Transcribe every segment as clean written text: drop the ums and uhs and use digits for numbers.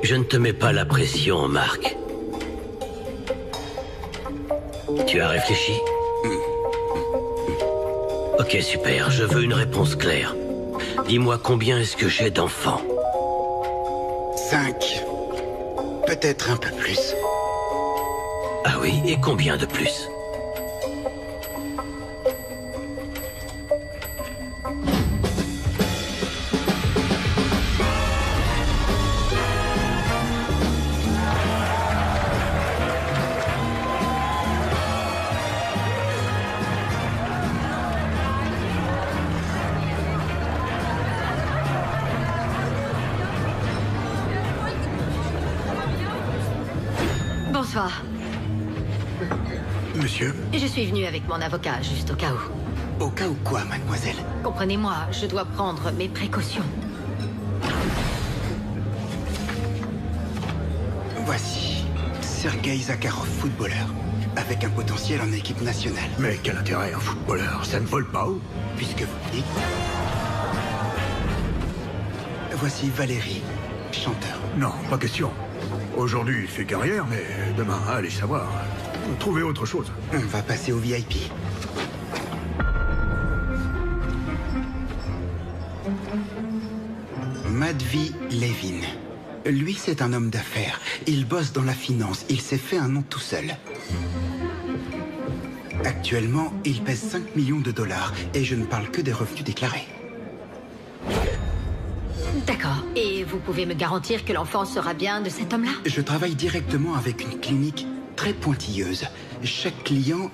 Je ne te mets pas la pression, Marc. Tu as réfléchi? Ok, super. Je veux une réponse claire. Dis-moi combien est-ce que j'ai d'enfants? 5. Peut-être un peu plus. Ah oui, et combien de plus? Bonsoir. Monsieur? Je suis venue avec mon avocat, juste au cas où. Au cas où quoi, mademoiselle? Comprenez-moi, je dois prendre mes précautions. Voici Sergei Zakharov, footballeur, avec un potentiel en équipe nationale. Mais quel intérêt un footballeur? Ça ne vole pas ou? Puisque vous le dites. Voici Valérie, chanteur. Non, pas question. Aujourd'hui, il fait carrière, mais demain, allez savoir. Trouvez autre chose. On va passer au VIP. Madvi Levin. Lui, c'est un homme d'affaires. Il bosse dans la finance. Il s'est fait un nom tout seul. Actuellement, il pèse 5 millions de dollars. Et je ne parle que des revenus déclarés. D'accord. Et vous pouvez me garantir que l'enfant sera bien de cet homme-là? Je travaille directement avec une clinique très pointilleuse. Chaque client,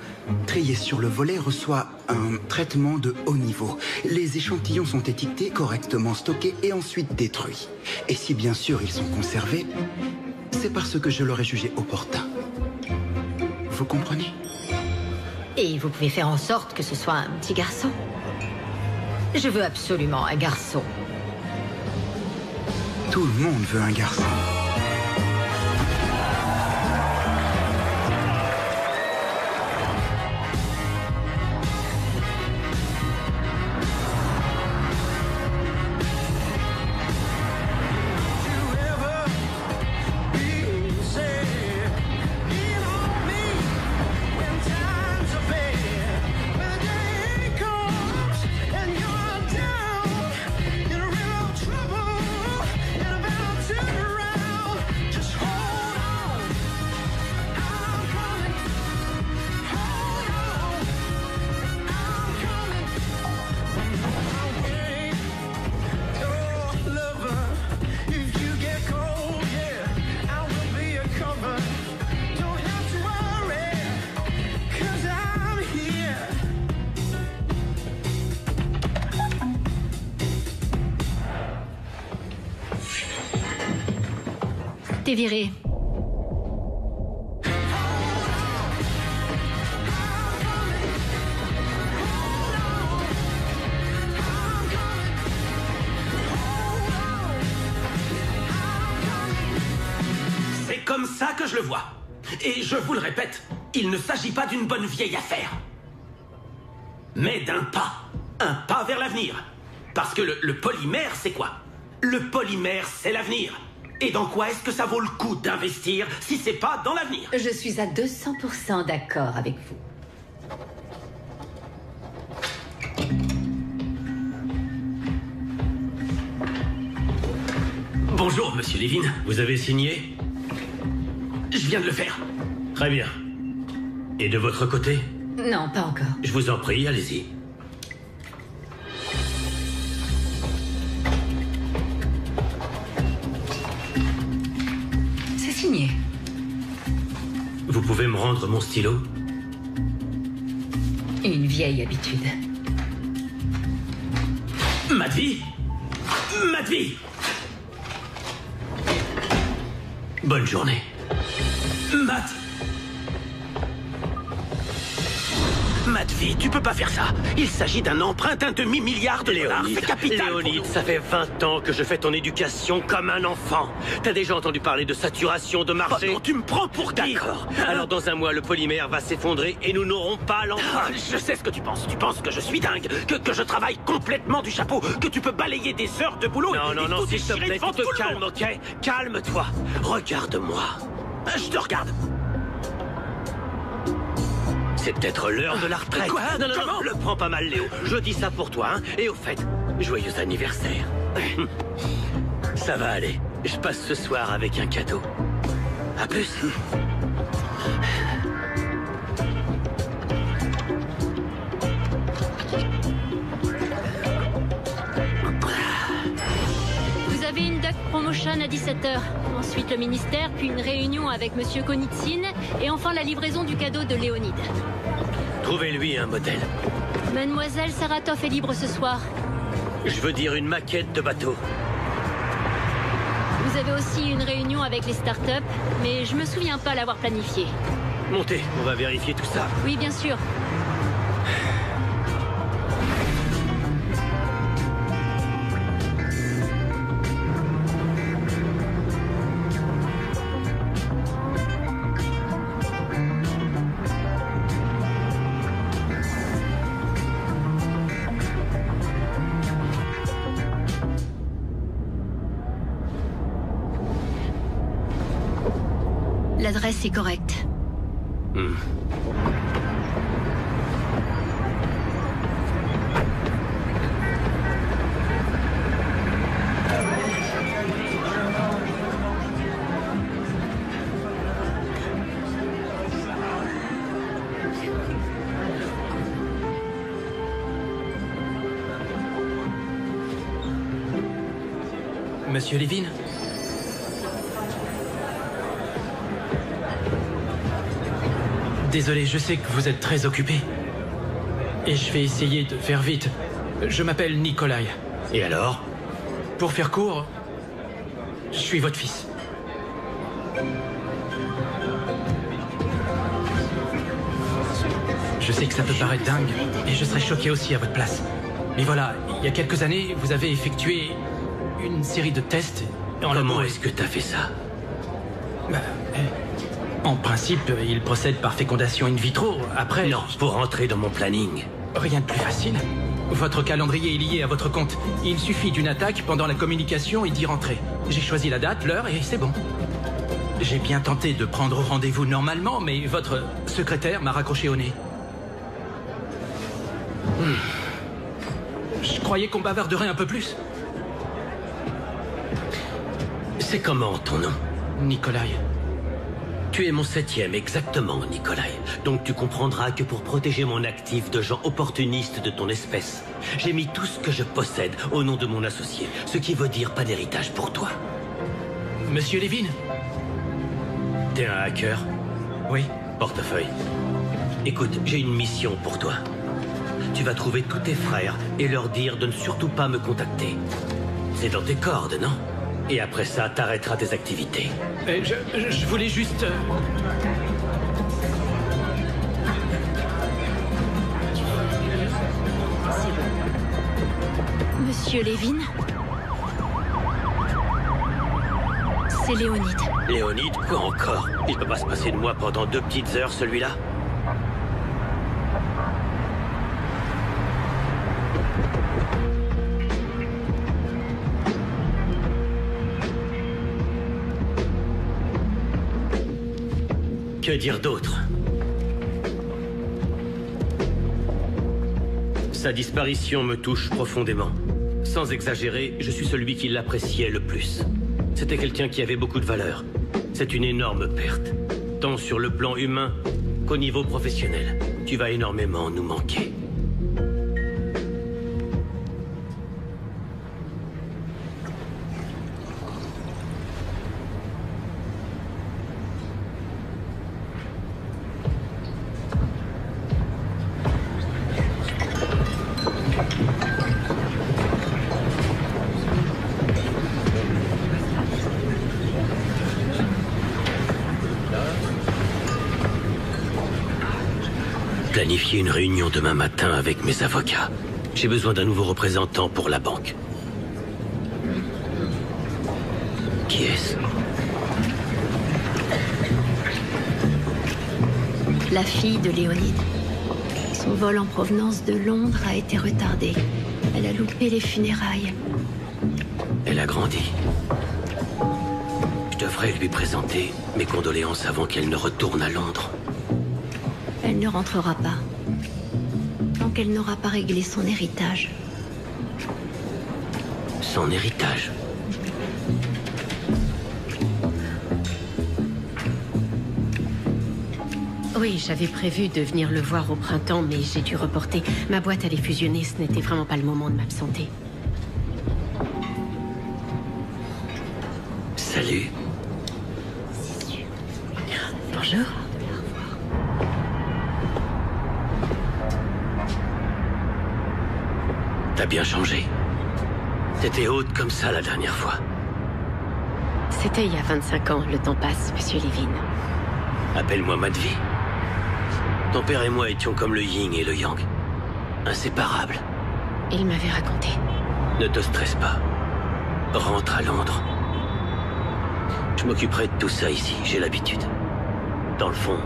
trié sur le volet, reçoit un traitement de haut niveau. Les échantillons sont étiquetés, correctement stockés et ensuite détruits. Et si bien sûr ils sont conservés, c'est parce que je l'aurais jugé opportun. Vous comprenez? Et vous pouvez faire en sorte que ce soit un petit garçon? Je veux absolument un garçon. Tout le monde veut un garçon. T'es viré. C'est comme ça que je le vois. Et je vous le répète, il ne s'agit pas d'une bonne vieille affaire. Mais d'un pas. Un pas vers l'avenir. Parce que le polymère, c'est quoi? Le polymère, c'est l'avenir. Et dans quoi est-ce que ça vaut le coup d'investir si c'est pas dans l'avenir? Je suis à 200% d'accord avec vous. Bonjour, monsieur Levin. Vous avez signé? Je viens de le faire. Très bien. Et de votre côté? Non, pas encore. Je vous en prie, allez-y. C'est signé. Vous pouvez me rendre mon stylo? Une vieille habitude. Madvi? Madvi! Bonne journée. Matvey, tu peux pas faire ça. Il s'agit d'un emprunt d'un demi-milliard de dollars. C'est capital. Léonide, ça fait 20 ans que je fais ton éducation comme un enfant. T'as déjà entendu parler de saturation de marché? Oh non, tu me prends pour qui? D'accord. Alors dans un mois, le polymère va s'effondrer et nous n'aurons pas l'emprunt. Je sais ce que tu penses. Tu penses que je suis dingue, que je travaille complètement du chapeau, que tu peux balayer des heures de boulot Non, s'il te plaît, tu te calmes, ok? Calme-toi. Regarde-moi. Je te regarde. C'est peut-être l'heure de la retraite. Quoi? Non, Comment? le prends pas mal, Léo. Je dis ça pour toi, hein. Et au fait, joyeux anniversaire. Ça va aller. Je passe ce soir avec un cadeau. À plus. Vous avez une duck promotion à 17h. Ensuite le ministère, puis une réunion avec Monsieur Konitsin, et enfin la livraison du cadeau de Léonide. Trouvez-lui un modèle. Mademoiselle Saratov est libre ce soir. Je veux dire une maquette de bateau. Vous avez aussi une réunion avec les startups, mais je me souviens pas l'avoir planifiée. Montez, on va vérifier tout ça. Oui, bien sûr. L'adresse est correcte. Monsieur Levin? Désolé, je sais que vous êtes très occupé. Et je vais essayer de faire vite. Je m'appelle Nikolai. Et alors? Pour faire court, je suis votre fils. Je sais que ça peut paraître dingue, et je serais choqué aussi à votre place. Mais voilà, il y a quelques années, vous avez effectué une série de tests en labo. Comment est-ce que t'as fait ça? En principe, il procède par fécondation in vitro. Après... Non, pour rentrer dans mon planning. Rien de plus facile. Votre calendrier est lié à votre compte. Il suffit d'une attaque pendant la communication et d'y rentrer. J'ai choisi la date, l'heure et c'est bon. J'ai bien tenté de prendre rendez-vous normalement, mais votre secrétaire m'a raccroché au nez. Je croyais qu'on bavarderait un peu plus. C'est comment ton nom? Nikolai. Tu es mon 7e, exactement, Nikolai. Donc tu comprendras que pour protéger mon actif de gens opportunistes de ton espèce, j'ai mis tout ce que je possède au nom de mon associé, ce qui veut dire pas d'héritage pour toi. Monsieur Levin? T'es un hacker? Oui. Portefeuille. Écoute, j'ai une mission pour toi. Tu vas trouver tous tes frères et leur dire de ne surtout pas me contacter. C'est dans tes cordes, non? Et après ça, t'arrêteras tes activités. Je voulais juste... Monsieur Levin? C'est Léonide. Léonide, quoi encore? Il peut pas se passer de moi pendant 2 petites heures, celui-là? Que dire d'autre? Sa disparition me touche profondément. Sans exagérer, je suis celui qui l'appréciait le plus. C'était quelqu'un qui avait beaucoup de valeur. C'est une énorme perte, tant sur le plan humain qu'au niveau professionnel. Tu vas énormément nous manquer. planifier une réunion demain matin avec mes avocats. J'ai besoin d'un nouveau représentant pour la banque. Qui est-ce? La fille de Léonide. Son vol en provenance de Londres a été retardé. Elle a loupé les funérailles. Elle a grandi. Je devrais lui présenter mes condoléances avant qu'elle ne retourne à Londres. Elle ne rentrera pas. Tant qu'elle n'aura pas réglé son héritage. Son héritage. Oui, j'avais prévu de venir le voir au printemps, mais j'ai dû reporter. Ma boîte allait fusionner, ce n'était vraiment pas le moment de m'absenter. Salut. Bonjour. T'as bien changé. T'étais haute comme ça la dernière fois. C'était il y a 25 ans, le temps passe, monsieur Levin. Appelle-moi Madvi. Ton père et moi étions comme le yin et le yang. Inséparables. Il m'avait raconté. Ne te stresse pas. Rentre à Londres. Je m'occuperai de tout ça ici, j'ai l'habitude. Dans le fond,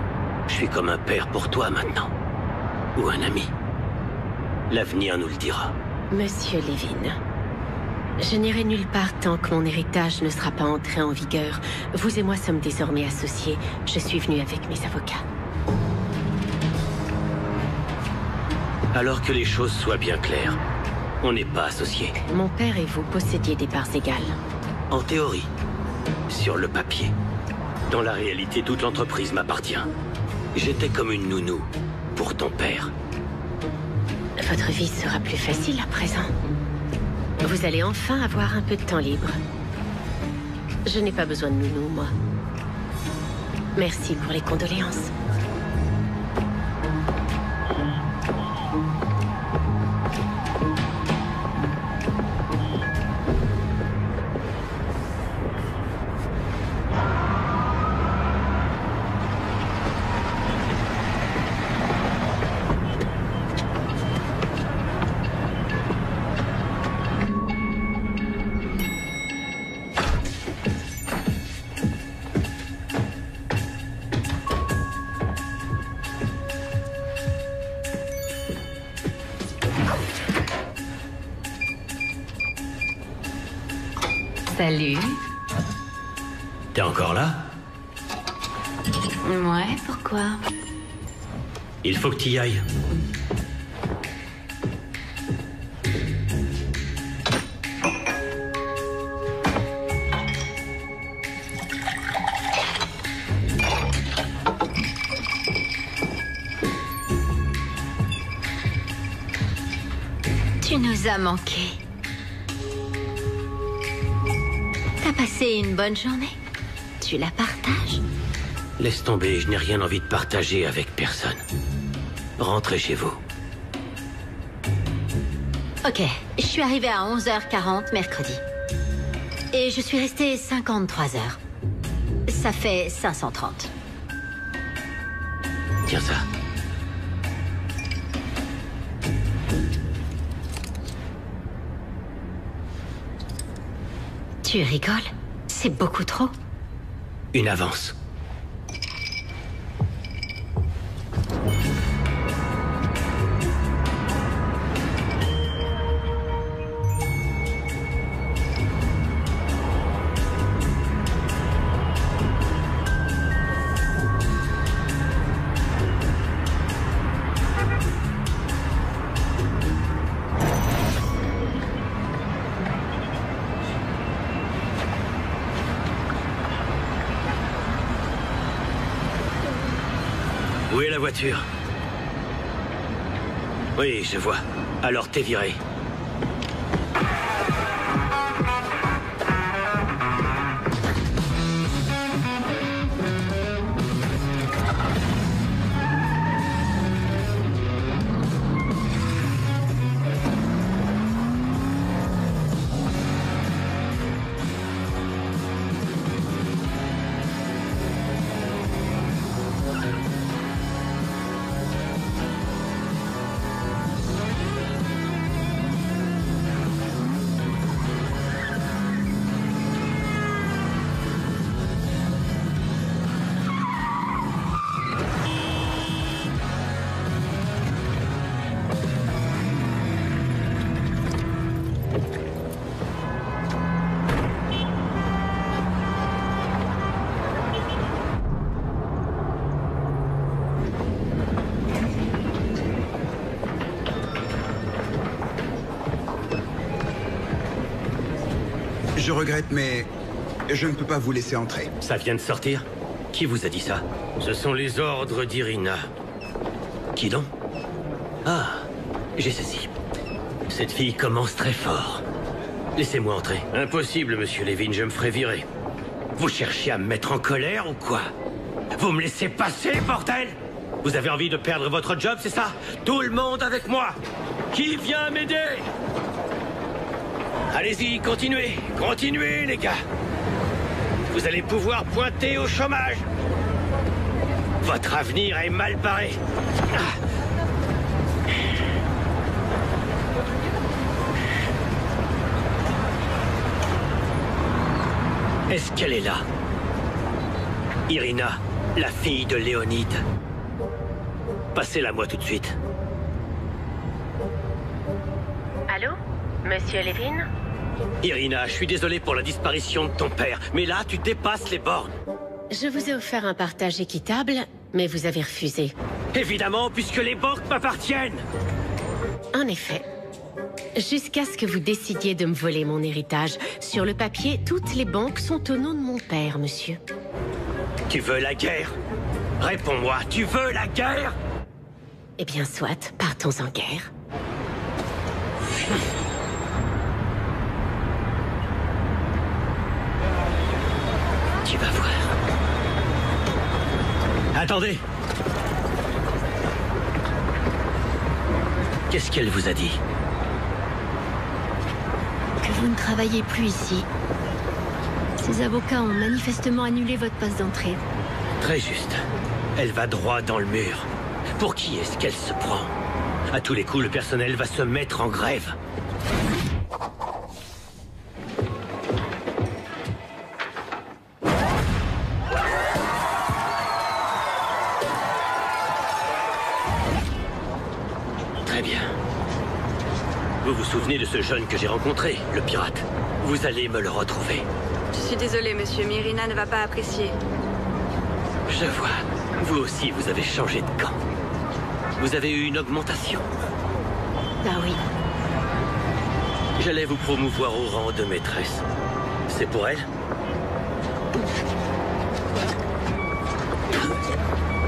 je suis comme un père pour toi maintenant. Ou un ami. L'avenir nous le dira. Monsieur Levin, je n'irai nulle part tant que mon héritage ne sera pas entré en vigueur. Vous et moi sommes désormais associés. Je suis venu avec mes avocats. Alors que les choses soient bien claires, on n'est pas associés. Mon père et vous possédiez des parts égales. En théorie. Sur le papier. Dans la réalité, toute l'entreprise m'appartient. J'étais comme une nounou pour ton père. Votre vie sera plus facile à présent. Vous allez enfin avoir un peu de temps libre. Je n'ai pas besoin de nounou, moi. Merci pour les condoléances. Salut. T'es encore là? Ouais, pourquoi? Il faut que t'y ailles. Tu nous as manqué. T'as passé une bonne journée? Tu la partages? Laisse tomber, je n'ai rien envie de partager avec personne. Rentrez chez vous. Ok, je suis arrivée à 11h40 mercredi. Et je suis restée 53 heures. Ça fait 530. Tiens ça. Tu rigoles? C'est beaucoup trop. Une avance. Où est la voiture? Oui, je vois. Alors t'es viré. regrette, mais je ne peux pas vous laisser entrer. Ça vient de sortir? Qui vous a dit ça? Ce sont les ordres d'Irina. Qui donc? Ah, j'ai saisi. Cette fille commence très fort. Laissez-moi entrer. Impossible, monsieur Levin, je me ferai virer. Vous cherchez à me mettre en colère ou quoi? Vous me laissez passer, bordel? Vous avez envie de perdre votre job, c'est ça? Tout le monde avec moi! Qui vient m'aider? Allez-y, continuez! Continuez, les gars! Vous allez pouvoir pointer au chômage! Votre avenir est mal barré! Est-ce qu'elle est là? Irina, la fille de Léonide. Passez-la moi tout de suite. Allô? Monsieur Levin? Irina, je suis désolé pour la disparition de ton père, mais là, tu dépasses les bornes. Je vous ai offert un partage équitable, mais vous avez refusé. Évidemment, puisque les banques m'appartiennent. En effet. Jusqu'à ce que vous décidiez de me voler mon héritage. Sur le papier, toutes les banques sont au nom de mon père, monsieur. Tu veux la guerre? Réponds-moi, tu veux la guerre? Eh bien, soit, partons en guerre. Tu vas voir. Attendez. Qu'est-ce qu'elle vous a dit? Que vous ne travaillez plus ici. Ces avocats ont manifestement annulé votre passe d'entrée. Très juste. Elle va droit dans le mur. Pour qui est-ce qu'elle se prend? À tous les coups, le personnel va se mettre en grève. Très bien. Vous vous souvenez de ce jeune que j'ai rencontré, le pirate? Vous allez me le retrouver. Je suis désolée, monsieur, mais Irina ne va pas apprécier. Je vois. Vous aussi, vous avez changé de camp. Vous avez eu une augmentation. Ah oui. J'allais vous promouvoir au rang de maîtresse. C'est pour elle?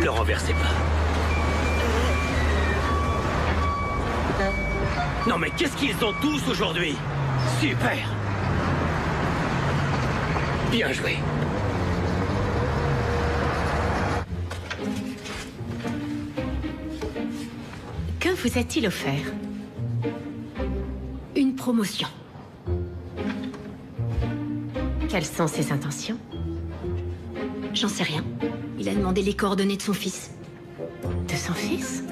Le renversez pas. Non mais qu'est-ce qu'ils ont tous aujourd'hui? Super! Bien joué. Que vous a-t-il offert? Une promotion. Quelles sont ses intentions? J'en sais rien. Il a demandé les coordonnées de son fils. De son fils?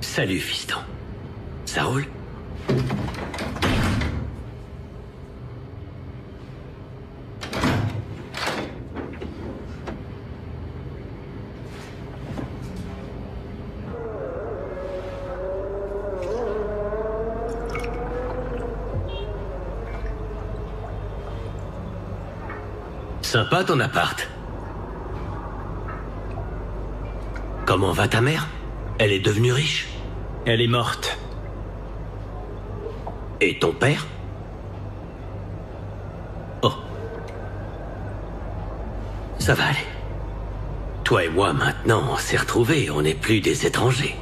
Salut, fiston. Ça roule? Sympa ton appart. Comment va ta mère? Elle est devenue riche? Elle est morte. Et ton père? Oh. Ça va aller. Toi et moi, maintenant, on s'est retrouvés, on n'est plus des étrangers.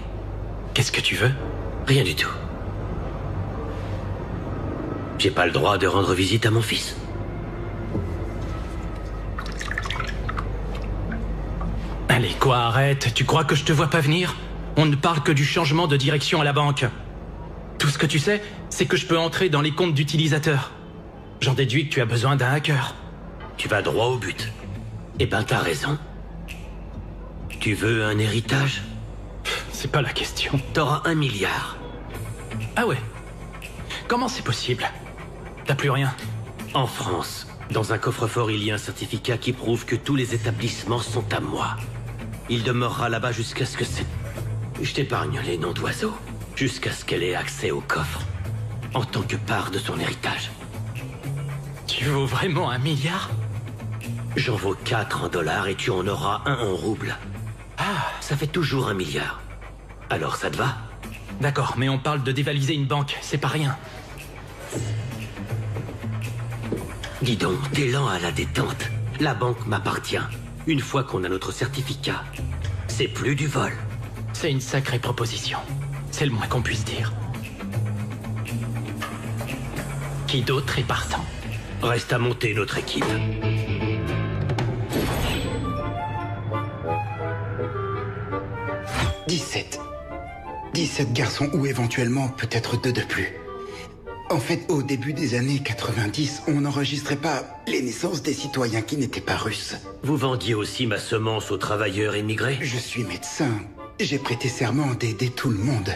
Qu'est-ce que tu veux? Rien du tout. J'ai pas le droit de rendre visite à mon fils. Allez, quoi, arrête. Tu crois que je te vois pas venir? On ne parle que du changement de direction à la banque. Tout ce que tu sais, c'est que je peux entrer dans les comptes d'utilisateurs. J'en déduis que tu as besoin d'un hacker. Tu vas droit au but. Eh ben, t'as raison. Tu veux un héritage? C'est pas la question. T'auras 1 milliard. Ah ouais? Comment c'est possible? T'as plus rien? En France, dans un coffre-fort, il y a un certificat qui prouve que tous les établissements sont à moi. Il demeurera là-bas jusqu'à ce que c'est... Je t'épargne les noms d'oiseaux. Jusqu'à ce qu'elle ait accès au coffre. En tant que part de son héritage. Tu vaux vraiment 1 milliard? J'en vaux 4 en dollars et tu en auras 1 en roubles. Ah, ça fait toujours 1 milliard. Alors ça te va? D'accord, mais on parle de dévaliser une banque, c'est pas rien. Dis donc, t'es lent à la détente. La banque m'appartient. Une fois qu'on a notre certificat, c'est plus du vol. C'est une sacrée proposition. C'est le moins qu'on puisse dire. Qui d'autre est partant? Reste à monter notre équipe. « 17 garçons ou éventuellement peut-être 2 de plus. En fait, au début des années 90, on n'enregistrait pas les naissances des citoyens qui n'étaient pas russes. Vous vendiez aussi ma semence aux travailleurs émigrés? Je suis médecin. J'ai prêté serment d'aider tout le monde.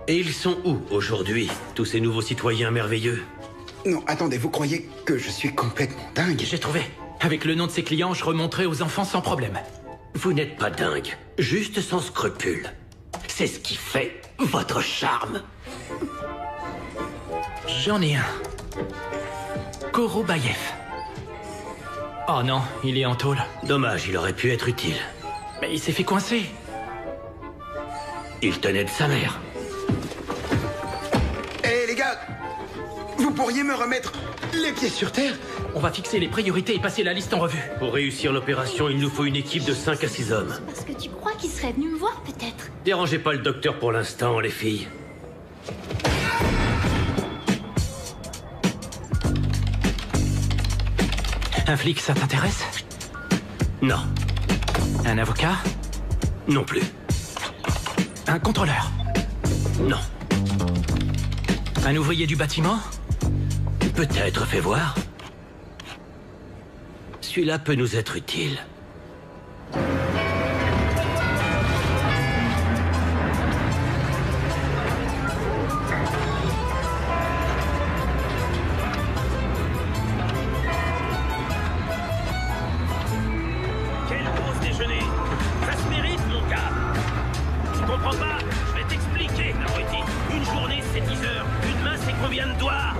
Et ils sont où aujourd'hui, tous ces nouveaux citoyens merveilleux? Non, attendez, vous croyez que je suis complètement dingue? J'ai trouvé. Avec le nom de ces clients, je remonterai aux enfants sans problème. Vous n'êtes pas dingue, juste sans scrupules. C'est ce qui fait votre charme. J'en ai un. Korobayev. Oh non, il est en tôle. Dommage, il aurait pu être utile. Mais il s'est fait coincer. Il tenait de sa mère. Hé les gars, vous pourriez me remettre les pieds sur terre? On va fixer les priorités et passer la liste en revue. Pour réussir l'opération, il nous faut une équipe de 5 à 6 hommes. Parce que tu crois qu'il serait venu me voir, peut-être? Dérangez pas le docteur pour l'instant, les filles. Un flic, ça t'intéresse? Non. Un avocat? Non plus. Un contrôleur? Non. Un ouvrier du bâtiment? Peut-être, fais voir. Celui-là peut nous être utile. Quelle pause déjeuner? Ça se mérite, mon gars. Tu comprends pas? Je vais t'expliquer, abruti. Une journée, c'est 10 heures. Une main, c'est combien de doigts?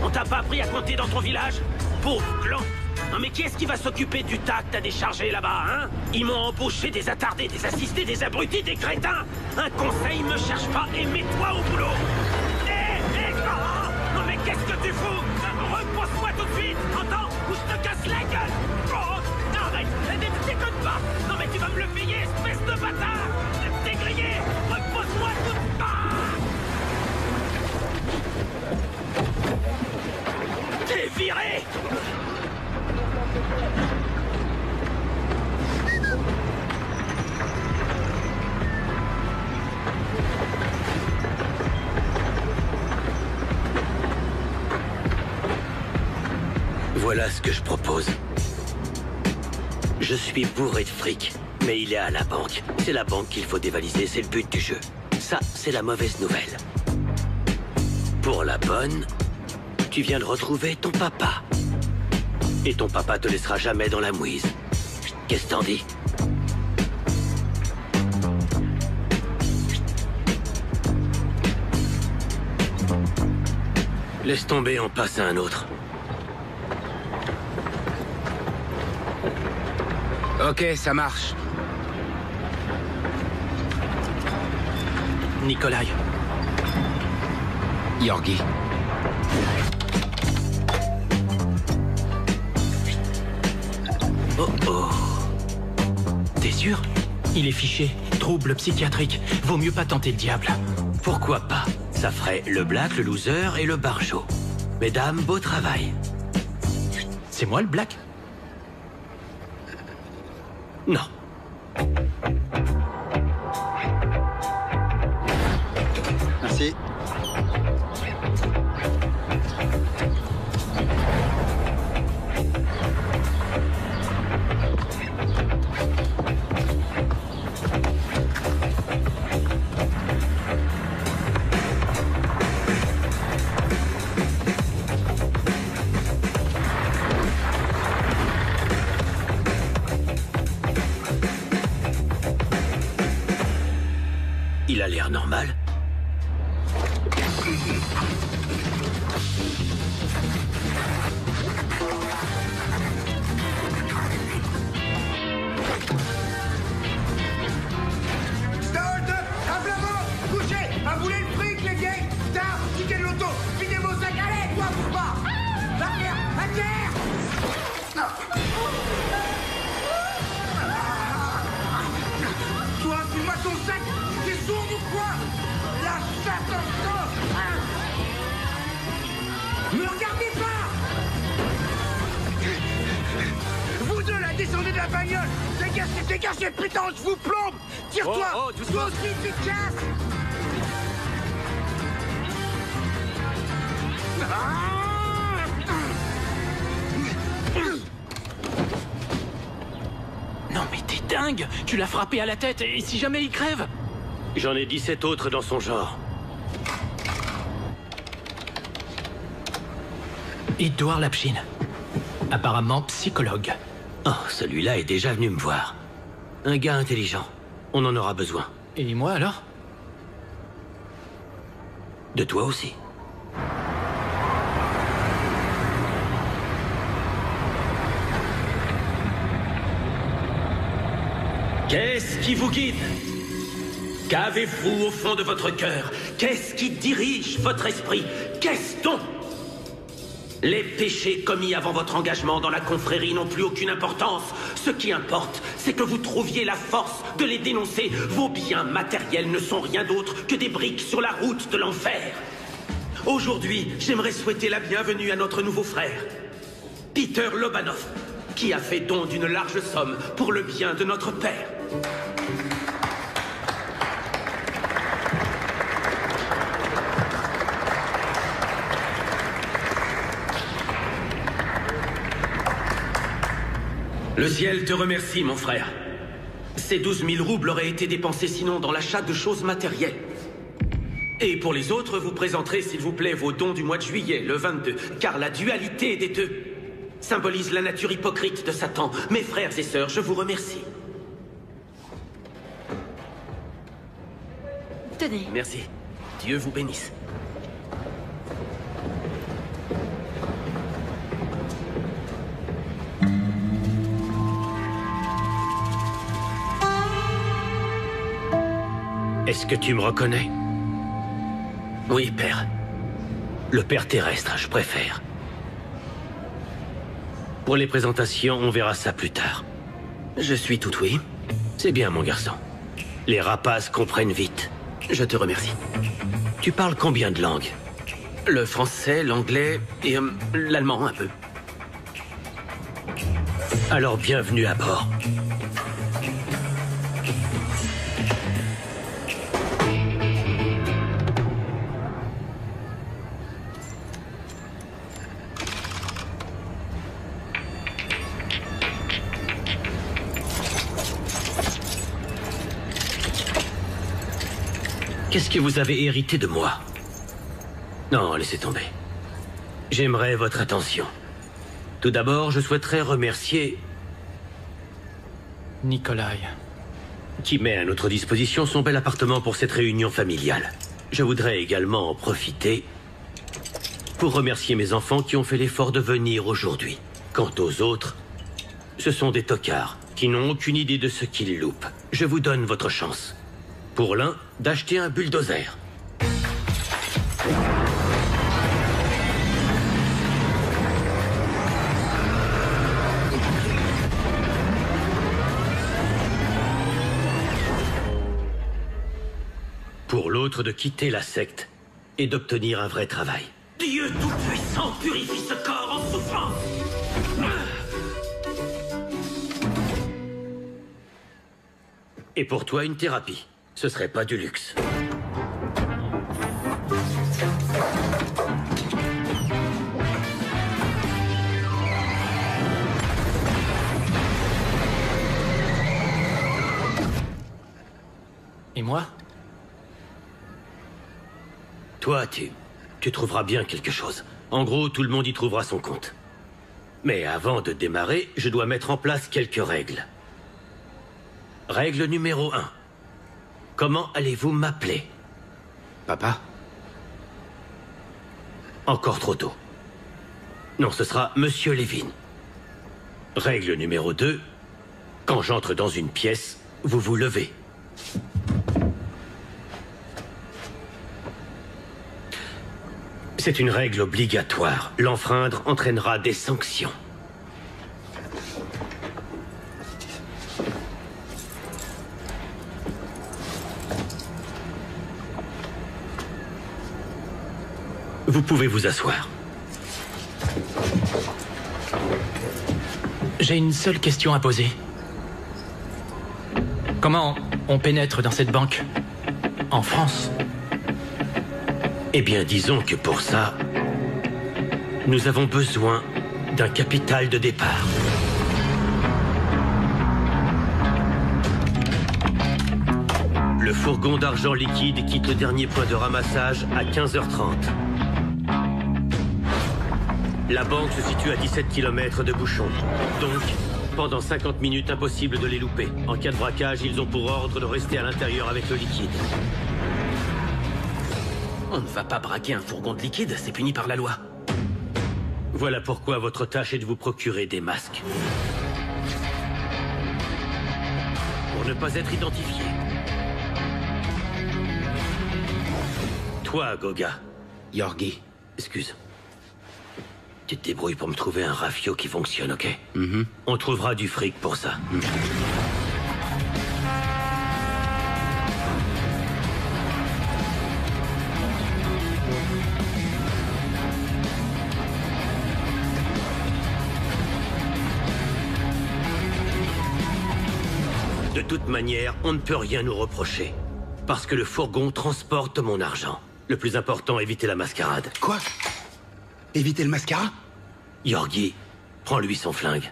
On t'a pas appris à compter dans ton village? Pauvre clan. Non mais qui est-ce qui va s'occuper du tas que t'as déchargé là-bas, hein? Ils m'ont embauché des attardés, des assistés, des abrutis, des crétins. Un conseil, me cherche pas et mets-toi au boulot. Non mais qu'est-ce que tu fous? Repose-moi tout de suite, entends? Ou je te casse la gueule. Oh, arrête, déconne pas. Non mais tu vas me le payer, espèce de bâtard. T'es grillé. Repose-moi tout de suite. T'es viré. Voilà ce que je propose. Je suis bourré de fric, mais il est à la banque. C'est la banque qu'il faut dévaliser, c'est le but du jeu. Ça, c'est la mauvaise nouvelle. Pour la bonne, tu viens de retrouver ton papa. Et ton papa te laissera jamais dans la mouise. Qu'est-ce que t'en dis? Laisse tomber, on passe à un autre. Ok, ça marche. Nikolai. Yorgi. Oh oh. T'es sûr? Il est fiché. Trouble psychiatrique. Vaut mieux pas tenter le diable. Pourquoi pas? Ça ferait le Black, le Loser et le Barjo. Mesdames, beau travail. C'est moi le Black? Non. Merci. Il a l'air normal. Stop! Un flamand! Couchez! À bouler le fric, les vieilles! Tard! Ticket de l'auto! Videz vos sacs! Allez, toi, bouge pas! Va terre! À terre! Toi, file-moi ton sac! T'es sourd ou quoi? La chatte en sang! Me regardez pas! Vous deux, là, descendez de la bagnole! Dégagez, putain, je vous plombe! Tire-toi! Oh, doucement. Toi aussi, tu te casses! Non mais t'es dingue! Tu l'as frappé à la tête, et si jamais il crève? J'en ai 17 autres dans son genre. Edouard Lapchine. Apparemment psychologue. Oh, celui-là est déjà venu me voir. Un gars intelligent. On en aura besoin. Et moi alors? De toi aussi. Qu'est-ce qui vous guide? Qu'avez-vous au fond de votre cœur? Qu'est-ce qui dirige votre esprit? Qu'est-ce donc? Les péchés commis avant votre engagement dans la confrérie n'ont plus aucune importance. Ce qui importe, c'est que vous trouviez la force de les dénoncer. Vos biens matériels ne sont rien d'autre que des briques sur la route de l'enfer. Aujourd'hui, j'aimerais souhaiter la bienvenue à notre nouveau frère, Peter Lobanov, qui a fait don d'une large somme pour le bien de notre père. Le ciel te remercie, mon frère. Ces 12 000 roubles auraient été dépensés sinon dans l'achat de choses matérielles. Et pour les autres, vous présenterez, s'il vous plaît, vos dons du mois de juillet, le 22, car la dualité des deux symbolise la nature hypocrite de Satan. Mes frères et sœurs, je vous remercie. Tenez. Merci. Dieu vous bénisse. Est-ce que tu me reconnais? Oui, père. Le père terrestre, je préfère. Pour les présentations, on verra ça plus tard. Je suis tout oui. C'est bien, mon garçon. Les rapaces comprennent vite. Je te remercie. Tu parles combien de langues? Le français, l'anglais et l'allemand un peu. Alors bienvenue à bord. Qu'est-ce que vous avez hérité de moi? Non, laissez tomber. J'aimerais votre attention. Tout d'abord, je souhaiterais remercier Nikolai. qui met à notre disposition son bel appartement pour cette réunion familiale. Je voudrais également en profiter pour remercier mes enfants qui ont fait l'effort de venir aujourd'hui. Quant aux autres, ce sont des tocards qui n'ont aucune idée de ce qu'ils loupent. Je vous donne votre chance. Pour l'un, d'acheter un bulldozer. Pour l'autre, de quitter la secte et d'obtenir un vrai travail. Dieu Tout-Puissant purifie ce corps en souffrance. Et pour toi, une thérapie. Ce serait pas du luxe. Et moi? Toi, tu trouveras bien quelque chose. En gros, tout le monde y trouvera son compte. Mais avant de démarrer, je dois mettre en place quelques règles. Règle numéro 1. Comment allez-vous m'appeler? Papa? Encore trop tôt. Non, ce sera Monsieur Levin. Règle numéro 2. Quand j'entre dans une pièce, vous vous levez. C'est une règle obligatoire. L'enfreindre entraînera des sanctions. Vous pouvez vous asseoir. J'ai une seule question à poser. Comment on pénètre dans cette banque? En France? Eh bien, disons que pour ça, nous avons besoin d'un capital de départ. Le fourgon d'argent liquide quitte le dernier point de ramassage à 15h30. La banque se situe à 17 km de bouchon. Donc, pendant 50 minutes, impossible de les louper. En cas de braquage, ils ont pour ordre de rester à l'intérieur avec le liquide. On ne va pas braquer un fourgon de liquide, c'est puni par la loi. Voilà pourquoi votre tâche est de vous procurer des masques. Pour ne pas être identifié. Toi, Goga. Yorgi. Excuse. Tu te débrouilles pour me trouver un rafio qui fonctionne, ok? Mm-hmm. On trouvera du fric pour ça. De toute manière, on ne peut rien nous reprocher. Parce que le fourgon transporte mon argent. Le plus important, éviter la mascarade. Quoi? Éviter le mascara? Yorgi, prends-lui son flingue.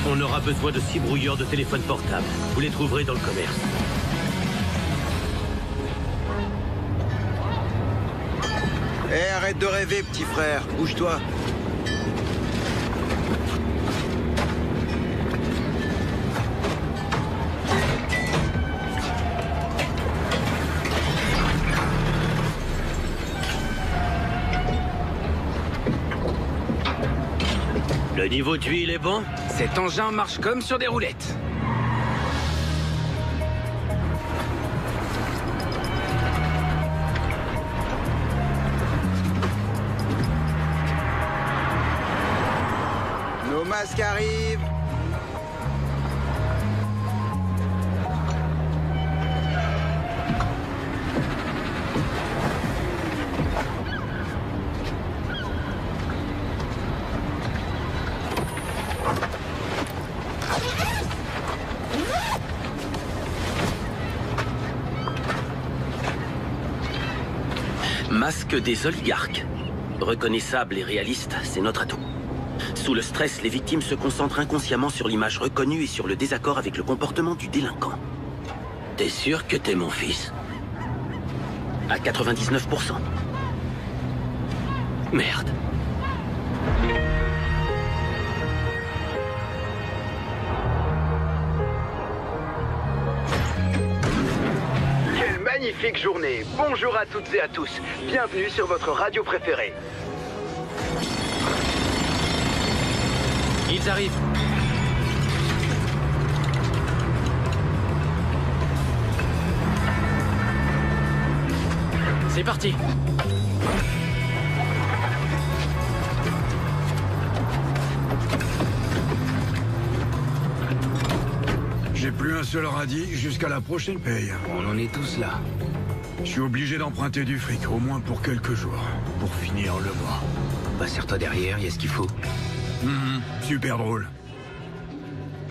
On aura besoin de 6 brouilleurs de téléphone portable. Vous les trouverez dans le commerce. Hé, arrête de rêver, petit frère. Bouge-toi. Le niveau d'huile est bon? Cet engin marche comme sur des roulettes. Nos masques arrivent. Masque des oligarques. Reconnaissable et réaliste, c'est notre atout. Sous le stress, les victimes se concentrent inconsciemment sur l'image reconnue et sur le désaccord avec le comportement du délinquant. T'es sûr que t'es mon fils? À 99%. Merde. Quelle magnifique journée! Bonjour à toutes et à tous. Bienvenue sur votre radio préférée. Ils arrivent. C'est parti. J'ai plus Plus un seul radis jusqu'à la prochaine paye. On en est tous là. Je suis obligé d'emprunter du fric, au moins pour quelques jours, pour finir le mois. Bah serre-toi derrière, y a ce qu'il faut. Super drôle.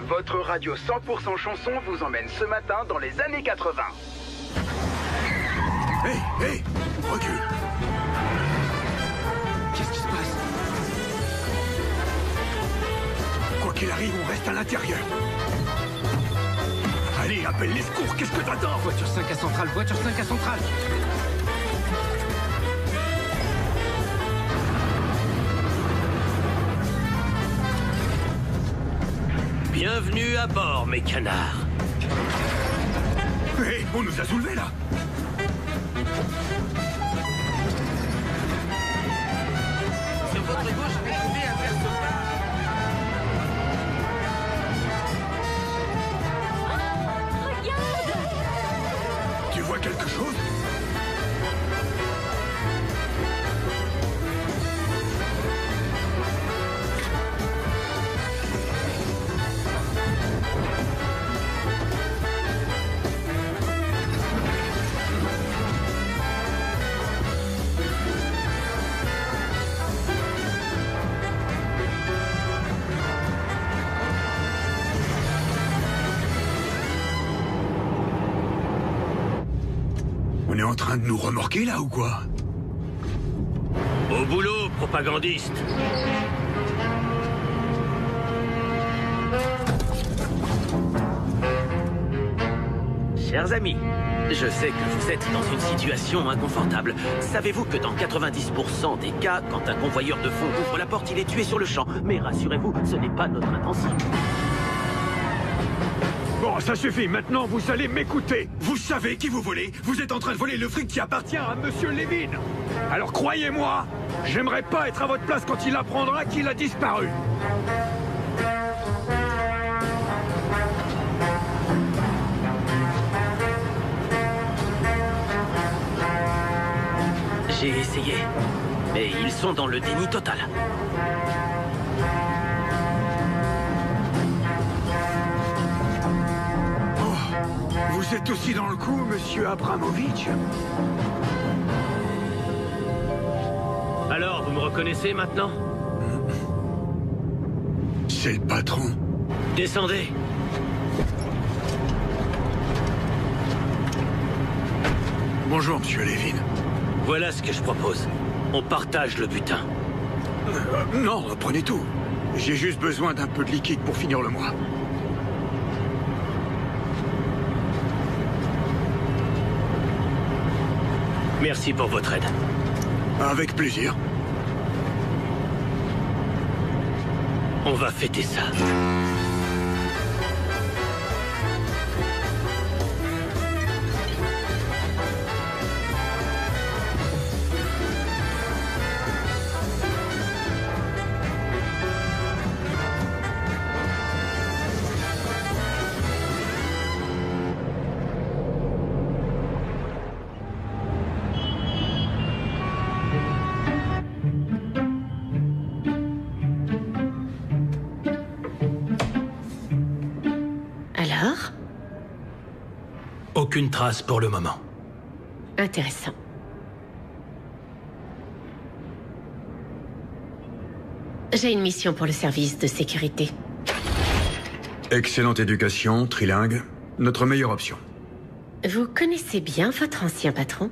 Votre radio 100% chanson vous emmène ce matin dans les années 80. Hey, recule. Qu'est-ce qui se passe? Quoi qu'il arrive, on reste à l'intérieur. Allez, appelle les secours, qu'est-ce que t'attends? Voiture 5 à centrale, voiture 5 à centrale. Bienvenue à bord, mes canards. Hé, on nous a soulevés, là. Sur votre gauche, retrouvez un verre soda. Tu vois quelque chose? On est en train de nous remorquer là ou quoi? Au boulot, propagandiste. Chers amis, je sais que vous êtes dans une situation inconfortable. Savez-vous que dans 90% des cas, quand un convoyeur de fonds ouvre la porte, il est tué sur le champ? Mais rassurez-vous, ce n'est pas notre intention. Bon, ça suffit, maintenant vous allez m'écouter. Vous savez qui vous volez? Vous êtes en train de voler le fric qui appartient à Monsieur Levin. Alors croyez-moi, j'aimerais pas être à votre place quand il apprendra qu'il a disparu. J'ai essayé, mais ils sont dans le déni total. Vous êtes aussi dans le coup, Monsieur Abramovitch? Alors, vous me reconnaissez maintenant? C'est le patron. Descendez. Bonjour, Monsieur Levin. Voilà ce que je propose. On partage le butin. Non, prenez tout. J'ai juste besoin d'un peu de liquide pour finir le mois. Merci pour votre aide. Avec plaisir. On va fêter ça. Aucune trace pour le moment. Intéressant. J'ai une mission pour le service de sécurité. Excellente éducation, trilingue, notre meilleure option. Vous connaissez bien votre ancien patron?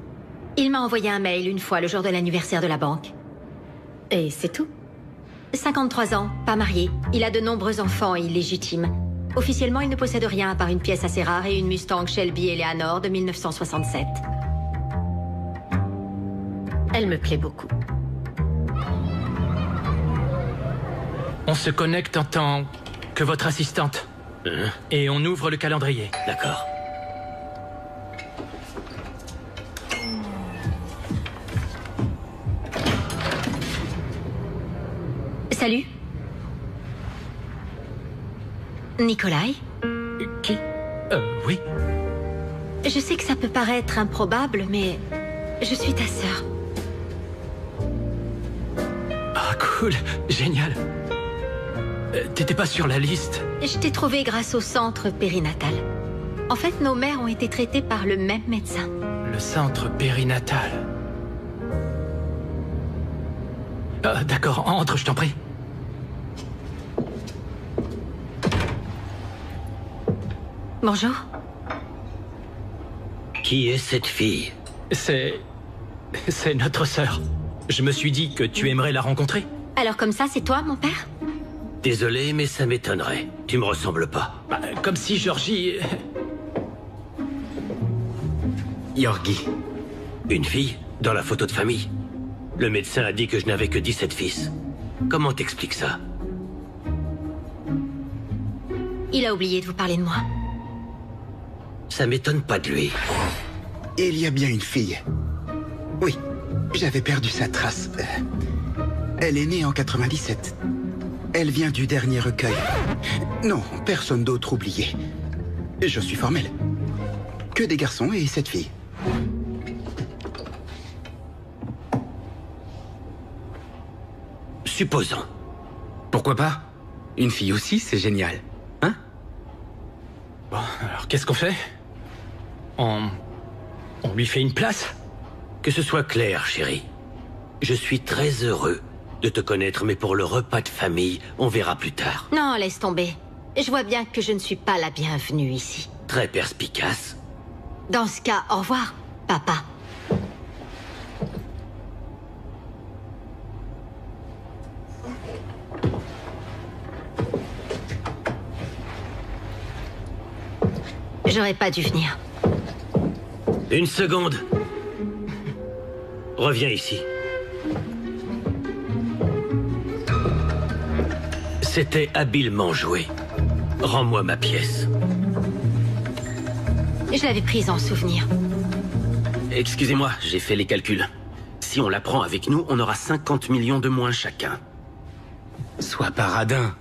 Il m'a envoyé un mail une fois le jour de l'anniversaire de la banque. Et c'est tout? 53 ans, pas marié. Il a de nombreux enfants illégitimes. Officiellement, il ne possède rien à part une pièce assez rare et une Mustang Shelby Eleanor de 1967. Elle me plaît beaucoup. On se connecte en tant que votre assistante. Et on ouvre le calendrier. D'accord. Salut. Nikolai? Qui? Oui. Je sais que ça peut paraître improbable, mais je suis ta sœur. Ah, cool. Génial. T'étais pas sur la liste? Je t'ai trouvé grâce au centre périnatal. En fait, nos mères ont été traitées par le même médecin. Le centre périnatal. D'accord, entre, je t'en prie. Bonjour. Qui est cette fille? C'est notre sœur. Je me suis dit que tu aimerais la rencontrer. Alors comme ça, c'est toi, mon père? Désolé, mais ça m'étonnerait. Tu me ressembles pas. Comme si Georgie... Yorgi. Une fille? Dans la photo de famille? Le médecin a dit que je n'avais que 17 fils. Comment t'expliques ça? Il a oublié de vous parler de moi. Ça m'étonne pas de lui. Il y a bien une fille. Oui, j'avais perdu sa trace. Elle est née en 97. Elle vient du dernier recueil. Non, personne d'autre oublié. Je suis formel. Que des garçons et cette fille. Supposons. Pourquoi pas? Une fille aussi, c'est génial. Hein? Bon, alors qu'est-ce qu'on fait? On lui fait une place? Que ce soit clair, chérie. Je suis très heureux de te connaître, mais pour le repas de famille, on verra plus tard. Non, laisse tomber. Je vois bien que je ne suis pas la bienvenue ici. Très perspicace. Dans ce cas, au revoir, papa. J'aurais pas dû venir. Une seconde. Reviens ici. C'était habilement joué. Rends-moi ma pièce. Je l'avais prise en souvenir. Excusez-moi, j'ai fait les calculs. Si on la prend avec nous, on aura 50 millions de moins chacun. Sois pas radin.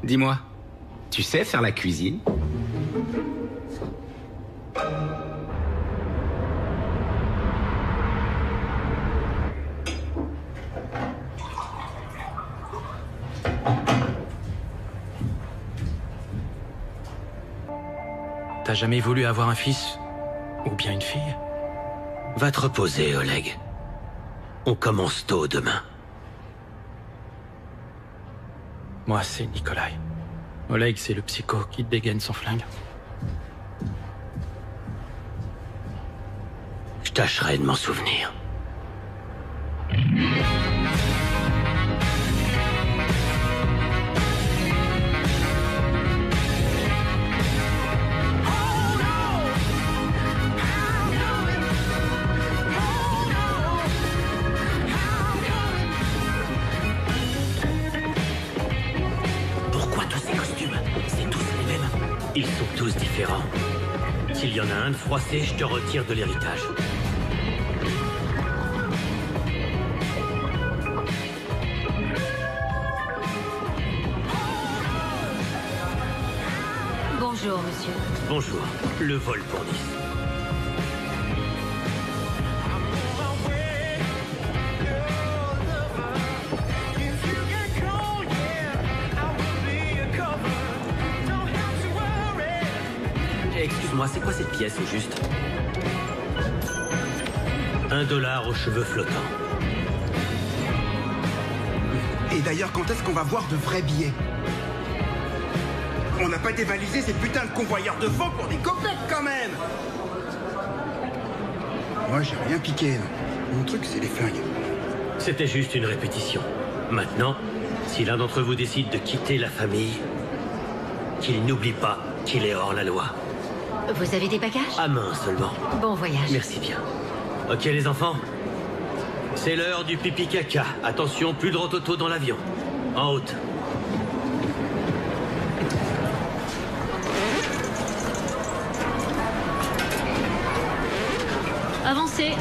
Dis-moi, tu sais faire la cuisine? T'as jamais voulu avoir un fils? Ou bien une fille? Va te reposer, Oleg. On commence tôt demain. Moi, c'est Nikolai. Oleg, c'est le psycho qui dégaine son flingue. Je tâcherai de m'en souvenir. Ils sont tous différents. S'il y en a un de froissé, je te retire de l'héritage. Bonjour, monsieur. Bonjour. Le vol pour Nice. Excuse-moi, c'est quoi cette pièce au juste? $1 aux cheveux flottants. Et d'ailleurs, quand est-ce qu'on va voir de vrais billets? On n'a pas dévalisé ces putains de convoyeurs de faux pour des copecs quand même! Moi, j'ai rien piqué, non. Mon truc, c'est les flingues. C'était juste une répétition. Maintenant, si l'un d'entre vous décide de quitter la famille, qu'il n'oublie pas qu'il est hors la loi. Vous avez des bagages? À main seulement. Bon voyage. Merci bien. Ok les enfants, c'est l'heure du pipi caca. Attention, plus de rototo dans l'avion. En haute. Avancez.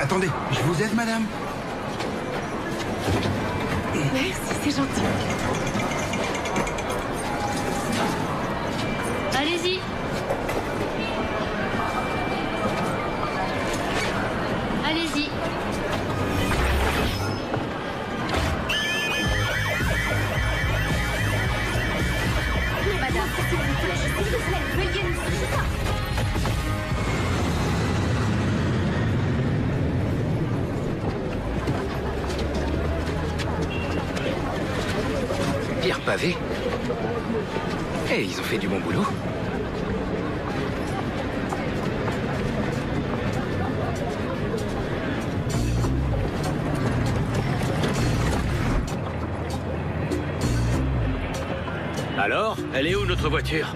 Attendez, je vous aide, madame? Merci, c'est gentil. Allez-y. S'il vous plaît, s'il vous plaît, veuillez ne surtout pas. Pierre pavé. Eh, ils ont fait du bon boulot. Alors, elle est où notre voiture?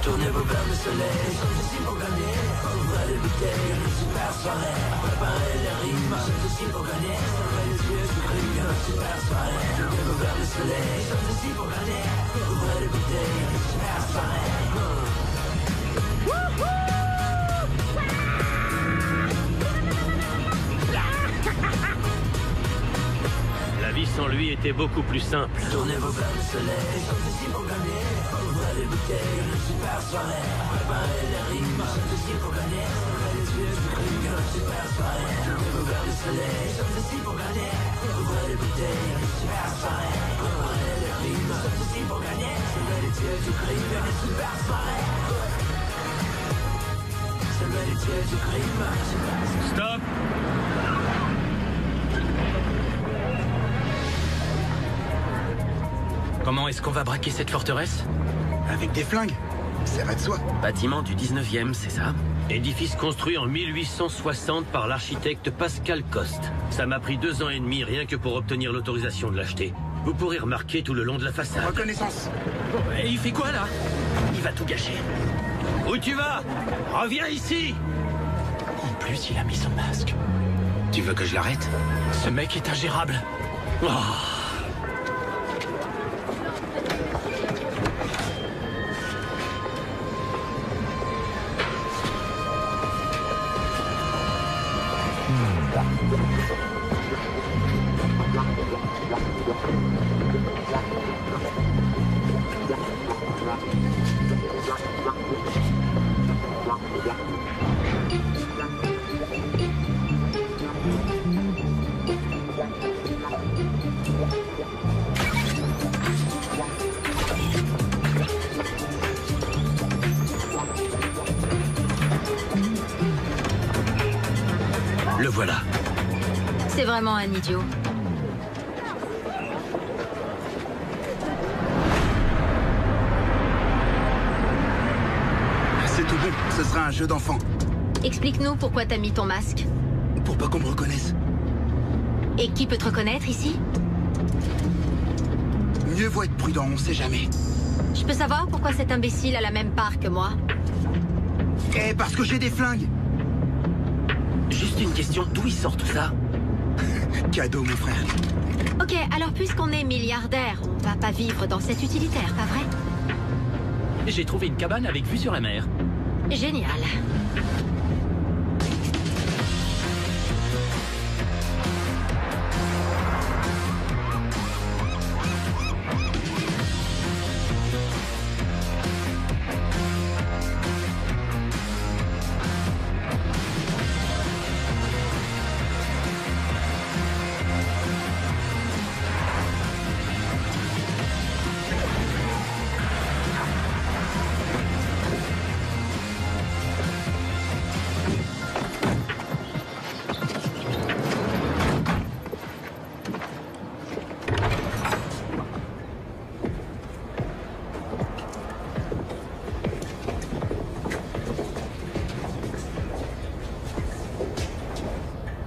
Tournez vos verres de soleil, sommes ici pour gagner. Ouvrez les bouteilles, une super soirée. Préparez les rimes, sommes ici pour gagner. Fermez les yeux, je crie une super soirée. Tournez vos verres de soleil, sommes ici pour gagner. Ouvrez les bouteilles, une super soirée. La vie sans lui était beaucoup plus simple. Tournez vos verres de soleil, sommes ici pour gagner. Ouvrez les bouteilles, une super soirée. Préparez les rimes, sommes ici pour gagner. Fermez les yeux, je crie une super soirée. Tournez vos verres de soleil, sommes ici pour gagner. Ouvrez les bouteilles, une super soirée. Préparez les rimes, sommes ici pour gagner. Fermez les yeux, je crie une super soirée. Fermez les yeux, je crie une super soirée. Stop! Comment est-ce qu'on va braquer cette forteresse? Avec des flingues. Ça va de soi. Bâtiment du 19e, c'est ça? Édifice construit en 1860 par l'architecte Pascal Coste. Ça m'a pris 2 ans et demi rien que pour obtenir l'autorisation de l'acheter. Vous pourrez remarquer tout le long de la façade. Reconnaissance. Et il fait quoi là? Il va tout gâcher. Où tu vas? Reviens ici! En plus, il a mis son masque. Tu veux que je l'arrête? Ce mec est ingérable. Oh. Le voilà. C'est vraiment un idiot. C'est tout bon, ce sera un jeu d'enfant. Explique-nous pourquoi t'as mis ton masque. Pour pas qu'on me reconnaisse. Et qui peut te reconnaître ici? Mieux vaut être prudent, on sait jamais. Je peux savoir pourquoi cet imbécile a la même part que moi? Eh, parce que j'ai des flingues. Juste une question, d'où il sort tout ça? Cadeau, mon frère. Ok, alors puisqu'on est milliardaire, on va pas vivre dans cet utilitaire, pas vrai? J'ai trouvé une cabane avec vue sur la mer. Génial.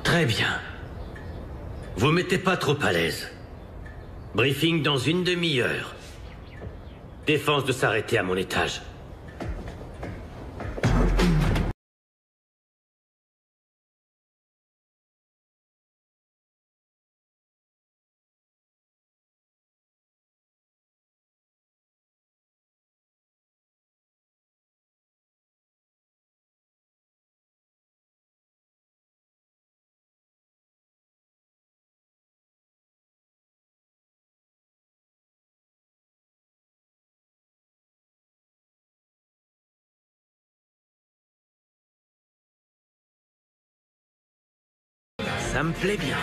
Très bien. Vous mettez pas trop à l'aise. Briefing dans une demi-heure. Défense de s'arrêter à mon étage. Ça me plaît bien.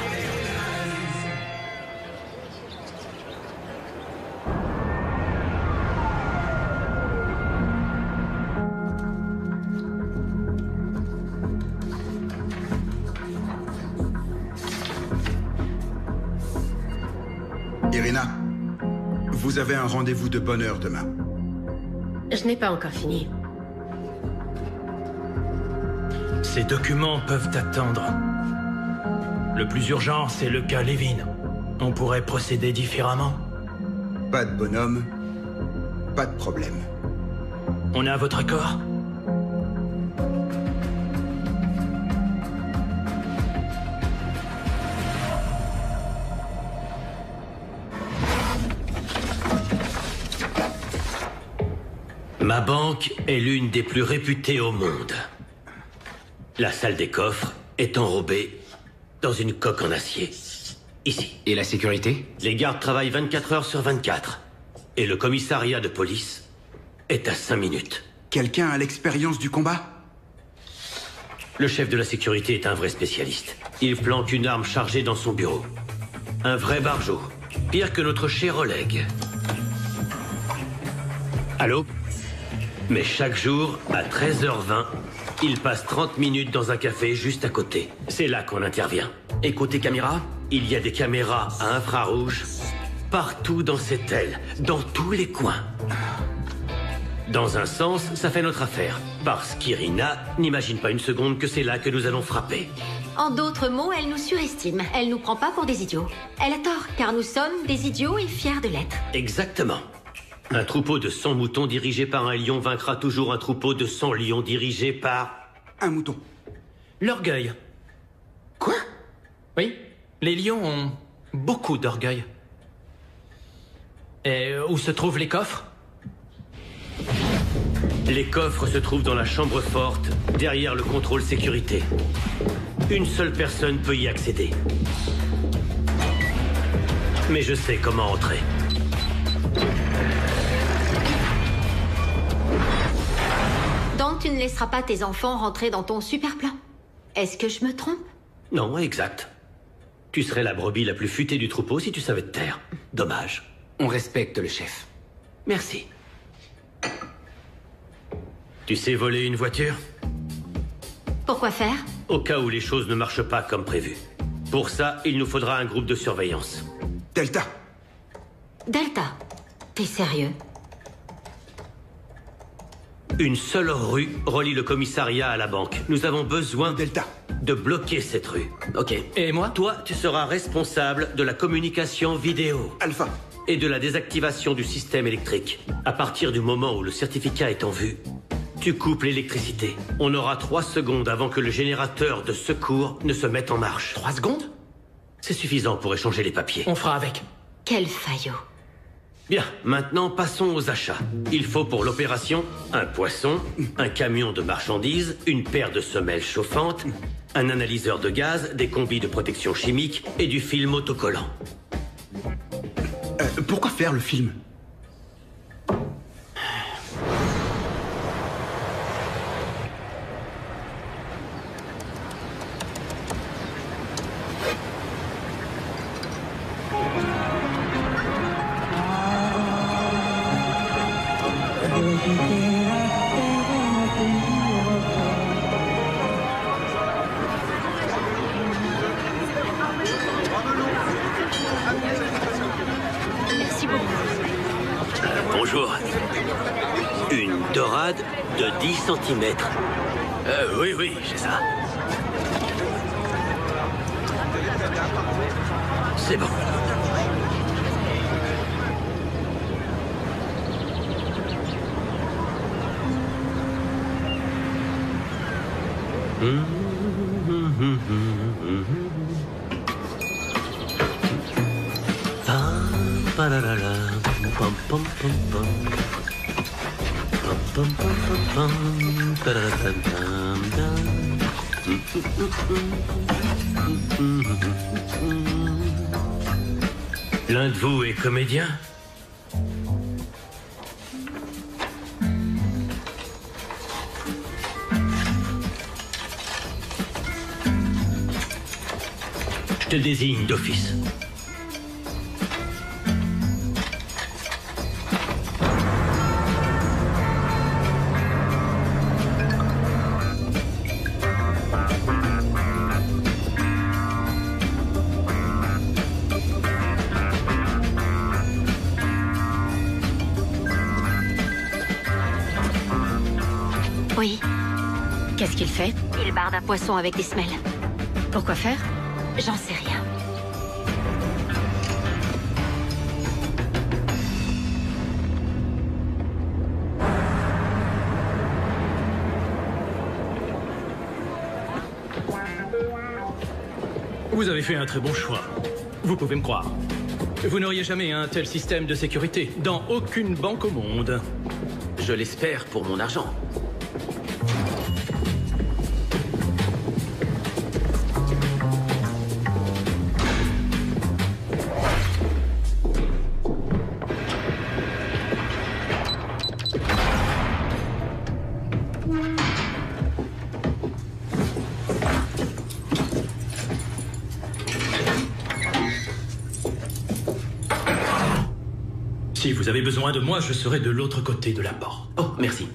Irina, vous avez un rendez-vous de bonne heure demain. Je n'ai pas encore fini. Ces documents peuvent attendre. Le plus urgent, c'est le cas Levin. On pourrait procéder différemment. Pas de bonhomme, pas de problème. On est à votre accord? Ma banque est l'une des plus réputées au monde. La salle des coffres est enrobée dans une coque en acier. Ici. Et la sécurité? Les gardes travaillent 24 heures sur 24. Et le commissariat de police est à 5 minutes. Quelqu'un a l'expérience du combat? Le chef de la sécurité est un vrai spécialiste. Il planque une arme chargée dans son bureau. Un vrai barjot. Pire que notre cher Oleg. Allô? Mais chaque jour, à 13h20, il passe 30 minutes dans un café juste à côté. C'est là qu'on intervient. Et côté caméra? Il y a des caméras à infrarouge partout dans cette aile, dans tous les coins. Dans un sens, ça fait notre affaire. Parce qu'Irina n'imagine pas une seconde que c'est là que nous allons frapper. En d'autres mots, elle nous surestime. Elle nous prend pas pour des idiots. Elle a tort, car nous sommes des idiots et fiers de l'être. Exactement. Un troupeau de 100 moutons dirigé par un lion vaincra toujours un troupeau de 100 lions dirigé par... un mouton. L'orgueil. Quoi? Oui, les lions ont beaucoup d'orgueil. Et où se trouvent les coffres? Les coffres se trouvent dans la chambre forte, derrière le contrôle sécurité. Une seule personne peut y accéder. Mais je sais comment entrer. Donc tu ne laisseras pas tes enfants rentrer dans ton super plan? Est-ce que je me trompe? Non, exact. Tu serais la brebis la plus futée du troupeau si tu savais te taire. Dommage. On respecte le chef. Merci. Tu sais voler une voiture? Pourquoi faire? Au cas où les choses ne marchent pas comme prévu. Pour ça, il nous faudra un groupe de surveillance. Delta. Delta? T'es sérieux? Une seule rue relie le commissariat à la banque. Nous avons besoin Delta de bloquer cette rue. Ok. Et moi? Toi, tu seras responsable de la communication vidéo. Alpha. Et de la désactivation du système électrique. À partir du moment où le certificat est en vue, tu coupes l'électricité. On aura 3 secondes avant que le générateur de secours ne se mette en marche. 3 secondes? C'est suffisant pour échanger les papiers. On fera avec. Quel faillot. Bien, maintenant passons aux achats. Il faut pour l'opération un poisson, un camion de marchandises, une paire de semelles chauffantes, un analyseur de gaz, des combis de protection chimique et du film autocollant. Pourquoi faire le film? Merci beaucoup. Bonjour. Une dorade de 10 cm. Oui, j'ai ça. C'est bon. L'un de vous est comédien? te le désigne d'office. Oui. Qu'est-ce qu'il fait? Il barde un poisson avec des semelles. Pourquoi faire? J'en sais rien. Vous avez fait un très bon choix. Vous pouvez me croire. Vous n'auriez jamais un tel système de sécurité dans aucune banque au monde. Je l'espère pour mon argent. Si vous avez besoin de moi, je serai de l'autre côté de la porte. Oh, merci.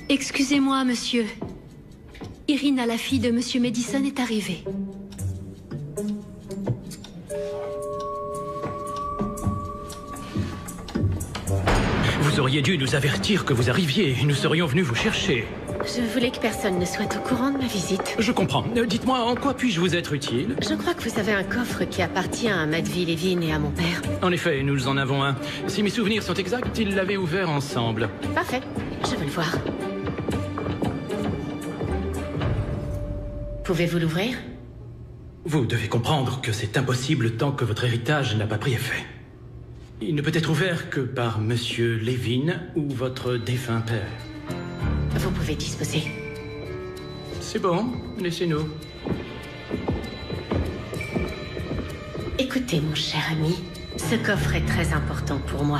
Excusez-moi, monsieur. Irina, la fille de monsieur Madison, est arrivée. Vous auriez dû nous avertir que vous arriviez. Nous serions venus vous chercher. Je voulais que personne ne soit au courant de ma visite. Je comprends. Dites-moi, en quoi puis-je vous être utile? Je crois que vous avez un coffre qui appartient à Matvey Levin et à mon père. En effet, nous en avons un. Si mes souvenirs sont exacts, ils l'avaient ouvert ensemble. Parfait. Je veux le voir. Pouvez-vous l'ouvrir? Vous devez comprendre que c'est impossible tant que votre héritage n'a pas pris effet. Il ne peut être ouvert que par monsieur Levin ou votre défunt père. Vous pouvez disposer. C'est bon, laissez-nous. Écoutez, mon cher ami, ce coffre est très important pour moi.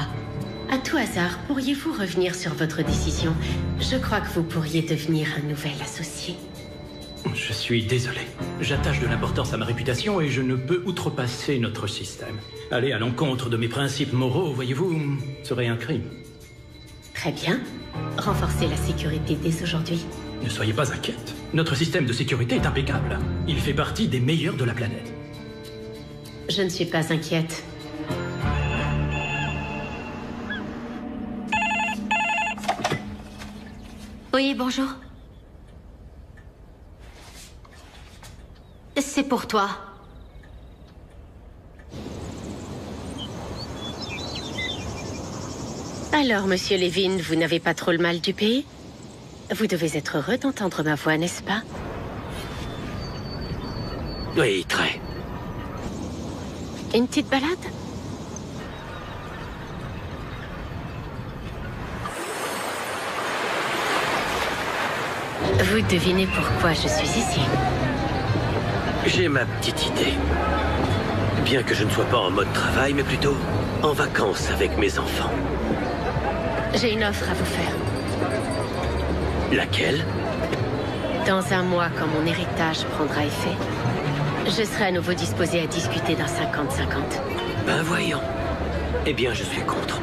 À tout hasard, pourriez-vous revenir sur votre décision? Je crois que vous pourriez devenir un nouvel associé. Je suis désolé. J'attache de l'importance à ma réputation et je ne peux outrepasser notre système. Aller à l'encontre de mes principes moraux, voyez-vous, serait un crime. Très bien. Renforcez la sécurité dès aujourd'hui. Ne soyez pas inquiète. Notre système de sécurité est impeccable. Il fait partie des meilleurs de la planète. Je ne suis pas inquiète. Oui, bonjour. C'est pour toi. Alors, monsieur Levin, vous n'avez pas trop le mal du pays? Vous devez être heureux d'entendre ma voix, n'est-ce pas? Oui, très. Une petite balade? Vous devinez pourquoi je suis ici? J'ai ma petite idée. Bien que je ne sois pas en mode travail, mais plutôt en vacances avec mes enfants. J'ai une offre à vous faire. Laquelle? Dans un mois, quand mon héritage prendra effet, je serai à nouveau disposé à discuter d'un 50-50. Ben voyons. Eh bien, je suis contre.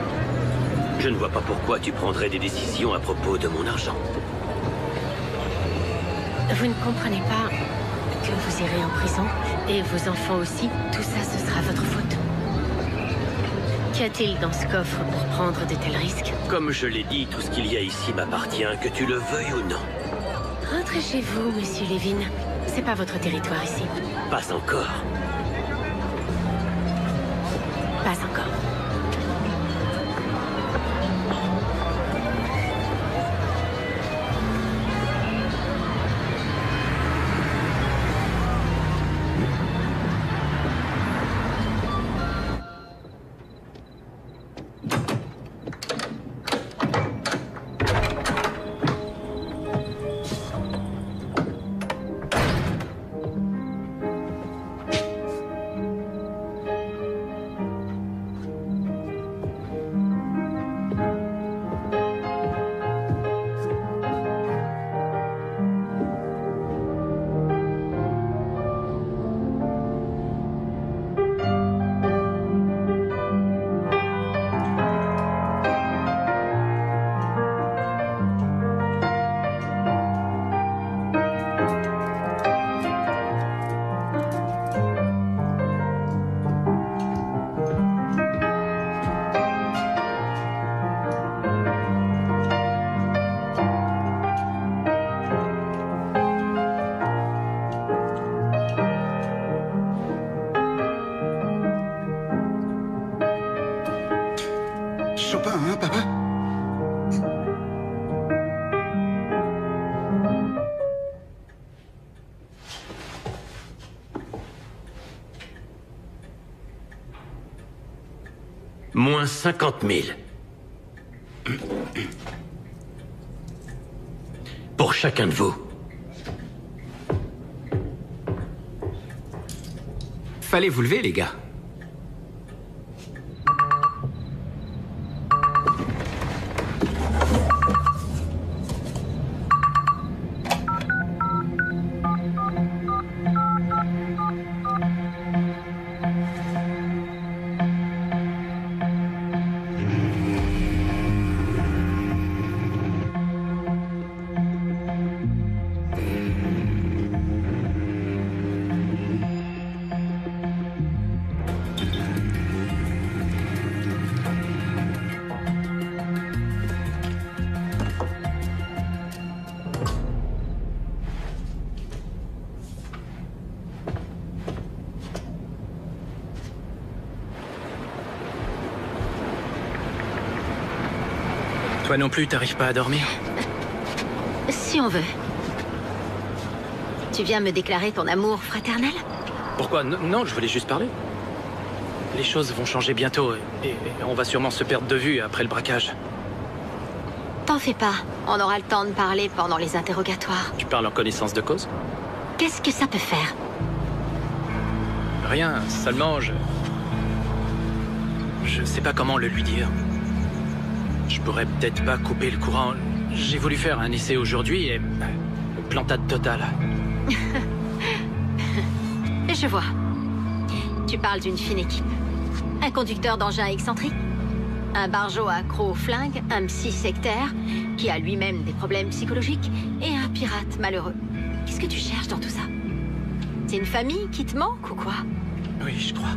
Je ne vois pas pourquoi tu prendrais des décisions à propos de mon argent. Vous ne comprenez pas que vous irez en prison, et vos enfants aussi, tout ça, ce sera votre faute. Qu'y a-t-il dans ce coffre pour prendre de tels risques? Comme je l'ai dit, tout ce qu'il y a ici m'appartient, que tu le veuilles ou non. Rentrez chez vous, monsieur Levin. C'est pas votre territoire ici. Pas encore. Pas encore. pas, hein, papa? Moins 50 000. Pour chacun de vous. Fallait vous lever, les gars. Toi non plus, t'arrives pas à dormir? Si on veut. Tu viens me déclarer ton amour fraternel? Pourquoi? Non, je voulais juste parler. Les choses vont changer bientôt et on va sûrement se perdre de vue après le braquage. T'en fais pas. On aura le temps de parler pendant les interrogatoires. Tu parles en connaissance de cause? Qu'est-ce que ça peut faire? Rien, seulement je sais pas comment le lui dire. Je pourrais peut-être pas couper le courant. J'ai voulu faire un essai aujourd'hui et... plantade totale. Je vois. Tu parles d'une fine équipe. Un conducteur d'engin excentrique, un barjot accro au flingue, un psy sectaire qui a lui-même des problèmes psychologiques et un pirate malheureux. Qu'est-ce que tu cherches dans tout ça? C'est une famille qui te manque ou quoi? Oui, je crois.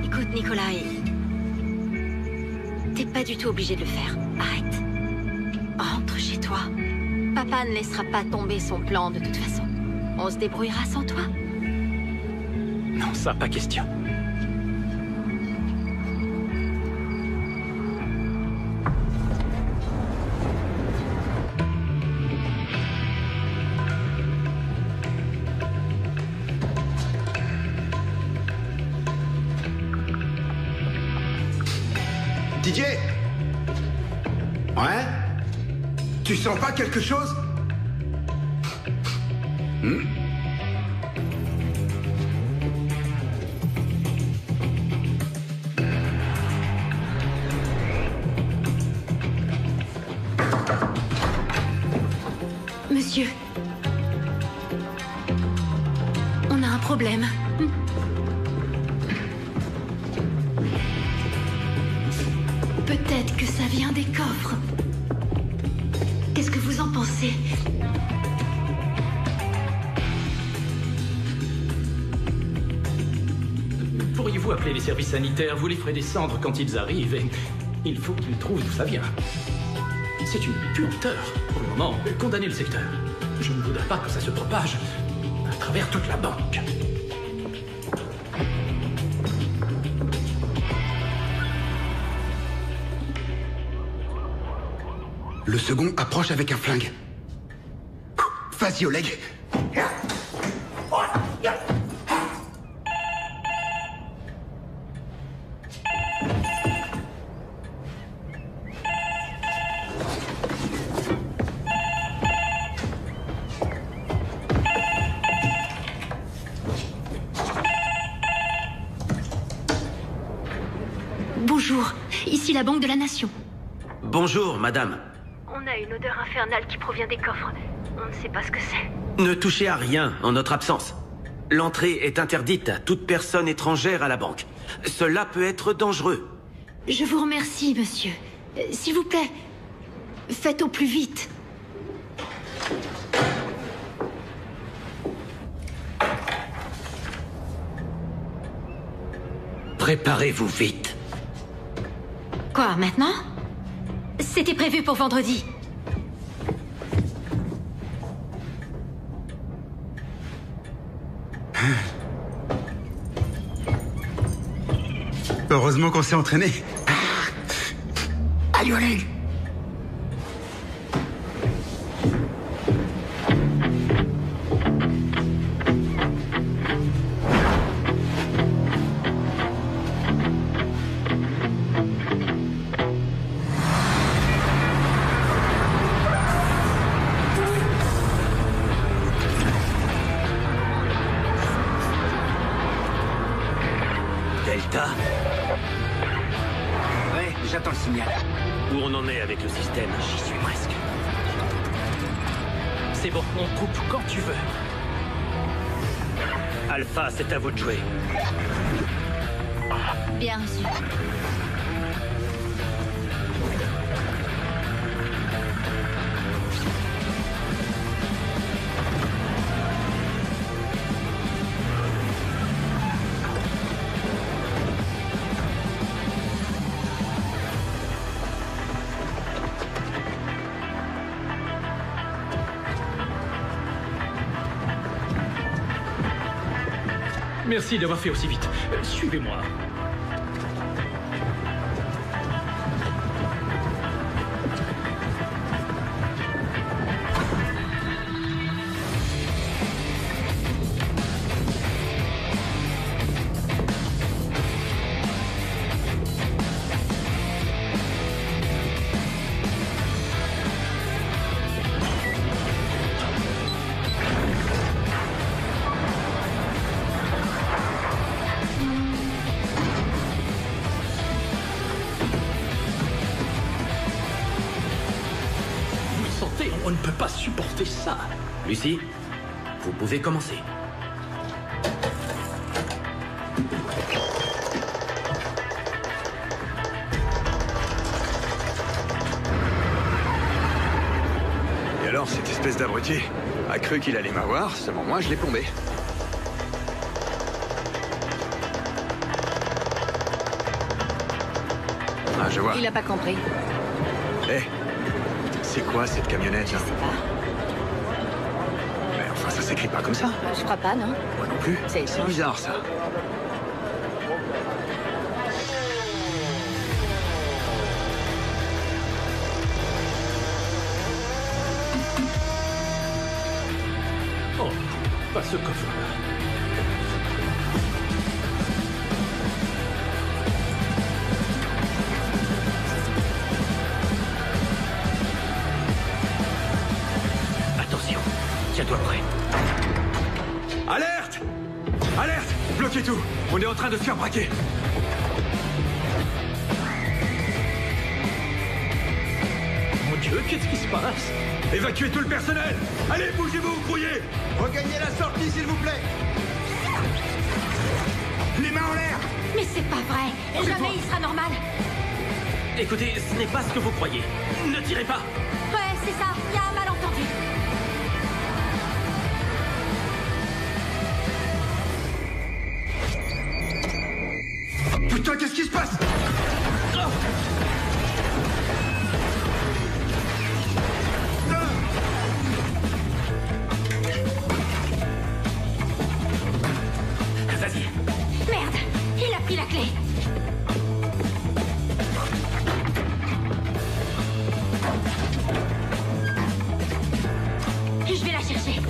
Écoute, Nikolai, t'es pas du tout obligé de le faire. Arrête. Rentre chez toi. Papa ne laissera pas tomber son plan de toute façon. On se débrouillera sans toi. Non, ça, pas question. Didier? Ouais? Tu sens pas quelque chose? Monsieur, on a un problème. Peut-être que ça vient des coffres. Qu'est-ce que vous en pensez? Pourriez-vous appeler les services sanitaires? Vous les ferez descendre quand ils arrivent et il faut qu'ils trouvent d'où ça vient. C'est une puanteur. Pour le moment, condamnez le secteur. Je ne voudrais pas que ça se propage à travers toute la banque. Le second approche avec un flingue. Vas-y, Oleg. Bonjour, ici la Banque de la Nation. Bonjour, madame. On a une odeur infernale qui provient des coffres. On ne sait pas ce que c'est. Ne touchez à rien en notre absence. L'entrée est interdite à toute personne étrangère à la banque. Cela peut être dangereux. Je vous remercie, monsieur. S'il vous plaît, faites au plus vite. Préparez-vous vite. Quoi, maintenant? C'était prévu pour vendredi. Heureusement qu'on s'est entraîné. Allez, Oleg. Delta? Ouais, j'attends le signal. Où on en est avec le système? J'y suis presque. C'est bon, on coupe quand tu veux. Alpha, c'est à vous de jouer. Bien reçu. Merci d'avoir fait aussi vite. Suivez-moi. On ne peut pas supporter ça. Lucie, vous pouvez commencer. Et alors, cette espèce d'abruti a cru qu'il allait m'avoir, seulement moi, je l'ai plombé. Ah, je vois. Il a pas compris. Eh, c'est quoi cette camionnette? Je sais pas. Mais enfin, ça s'écrit pas comme ça. Je crois pas, non? Moi non plus. C'est bizarre, ça. Oh, pas ce coffre-là. Tiens-toi prêt. Alerte! Alerte! Bloquez tout! On est en train de se faire braquer! Mon Dieu, qu'est-ce qui se passe? Évacuez tout le personnel! Allez, bougez-vous, grouillez! Regagnez la sortie, s'il vous plaît! Les mains en l'air! Mais c'est pas vrai! Jamais il sera normal! Écoutez, ce n'est pas ce que vous croyez. Ne tirez pas! Ouais, c'est ça! Il y a un malentendu! Putain, qu'est-ce qui se passe? Vas-y. Merde! Il a pris la clé! Je vais la chercher.